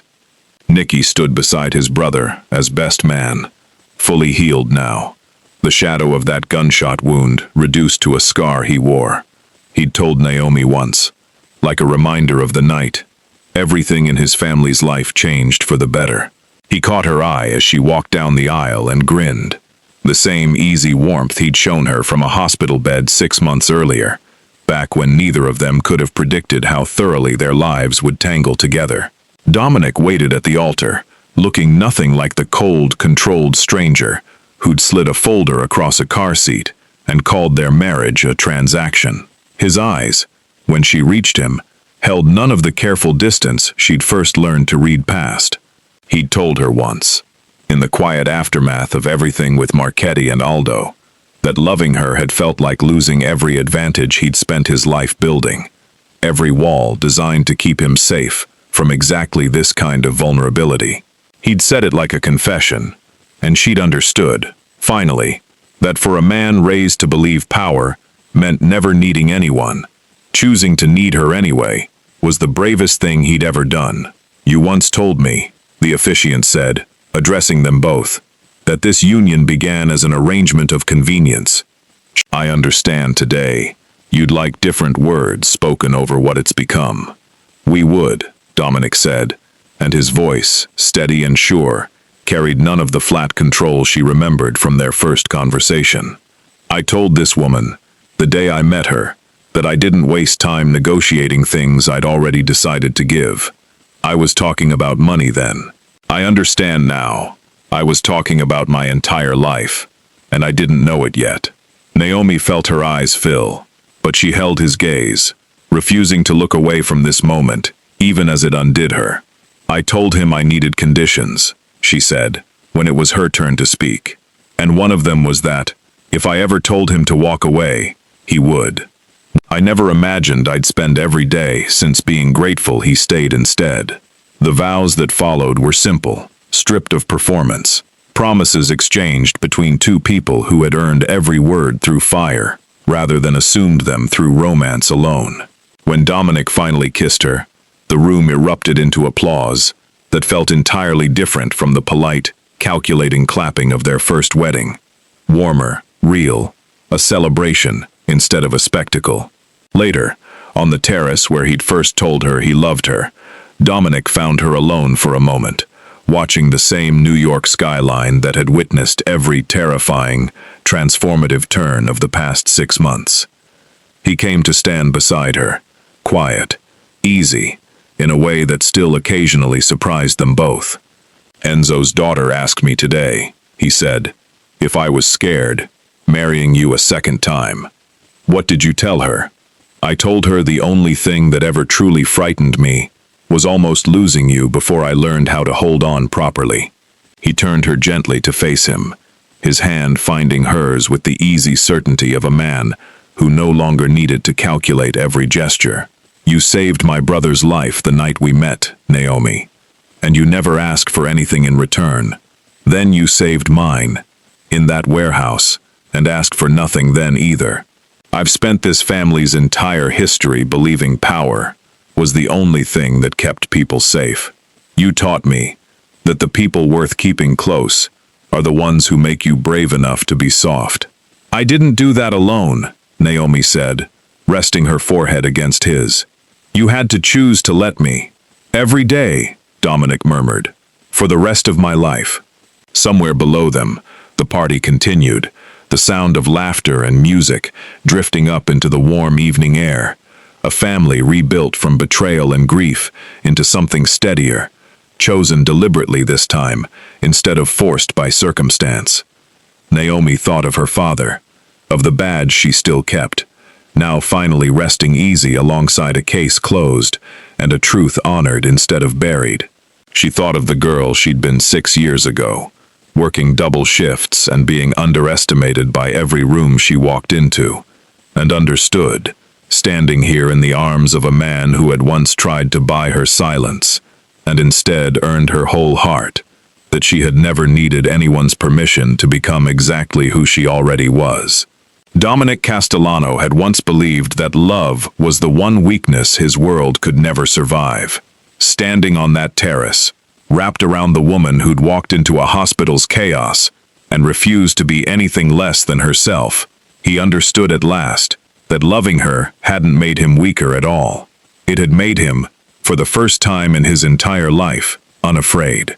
Nicky stood beside his brother as best man, fully healed now. The shadow of that gunshot wound reduced to a scar he wore. He'd told Naomi once, like a reminder of the night. Everything in his family's life changed for the better. He caught her eye as she walked down the aisle and grinned. The same easy warmth he'd shown her from a hospital bed 6 months earlier, back when neither of them could have predicted how thoroughly their lives would tangle together. Dominic waited at the altar, looking nothing like the cold, controlled stranger who'd slid a folder across a car seat and called their marriage a transaction. His eyes, when she reached him, held none of the careful distance she'd first learned to read past. He'd told her once, in the quiet aftermath of everything with Marchetti and Aldo, that loving her had felt like losing every advantage he'd spent his life building, every wall designed to keep him safe from exactly this kind of vulnerability. He'd said it like a confession, and she'd understood, finally, that for a man raised to believe power meant never needing anyone, choosing to need her anyway was the bravest thing he'd ever done. "You once told me," the officiant said, addressing them both, "that this union began as an arrangement of convenience. I understand today you'd like different words spoken over what it's become." "We would," Dominic said, and his voice, steady and sure, carried none of the flat control she remembered from their first conversation. "I told this woman, the day I met her, that I didn't waste time negotiating things I'd already decided to give. I was talking about money then. I understand now. I was talking about my entire life, and I didn't know it yet." Naomi felt her eyes fill, but she held his gaze, refusing to look away from this moment, even as it undid her. "I told him I needed conditions," she said, when it was her turn to speak. "And one of them was that, if I ever told him to walk away, he would. I never imagined I'd spend every day since being grateful he stayed instead." The vows that followed were simple, stripped of performance, promises exchanged between two people who had earned every word through fire, rather than assumed them through romance alone. When Dominic finally kissed her, the room erupted into applause that felt entirely different from the polite, calculating clapping of their first wedding. Warmer, real, a celebration instead of a spectacle. Later, on the terrace where he'd first told her he loved her, Dominic found her alone for a moment, watching the same New York skyline that had witnessed every terrifying, transformative turn of the past 6 months. He came to stand beside her, quiet, easy, in a way that still occasionally surprised them both. "Enzo's daughter asked me today," he said, "if I was scared, marrying you a second time." "What did you tell her?" "I told her the only thing that ever truly frightened me was almost losing you before I learned how to hold on properly." He turned her gently to face him, his hand finding hers with the easy certainty of a man who no longer needed to calculate every gesture. "You saved my brother's life the night we met, Naomi, and you never asked for anything in return. Then you saved mine, in that warehouse, and asked for nothing then either. I've spent this family's entire history believing power was the only thing that kept people safe. You taught me that the people worth keeping close are the ones who make you brave enough to be soft." "I didn't do that alone," Naomi said, resting her forehead against his. "You had to choose to let me." "Every day," Dominic murmured, "for the rest of my life." Somewhere below them, the party continued, the sound of laughter and music drifting up into the warm evening air. A family rebuilt from betrayal and grief into something steadier, chosen deliberately this time, instead of forced by circumstance. Naomi thought of her father, of the badge she still kept, now finally resting easy alongside a case closed and a truth honored instead of buried. She thought of the girl she'd been 6 years ago, working double shifts and being underestimated by every room she walked into, and understood, standing here in the arms of a man who had once tried to buy her silence, and instead earned her whole heart, that she had never needed anyone's permission to become exactly who she already was. Dominic Castellano had once believed that love was the one weakness his world could never survive. Standing on that terrace, wrapped around the woman who'd walked into a hospital's chaos and refused to be anything less than herself. He understood at last that loving her hadn't made him weaker at all. It had made him, for the first time in his entire life, unafraid.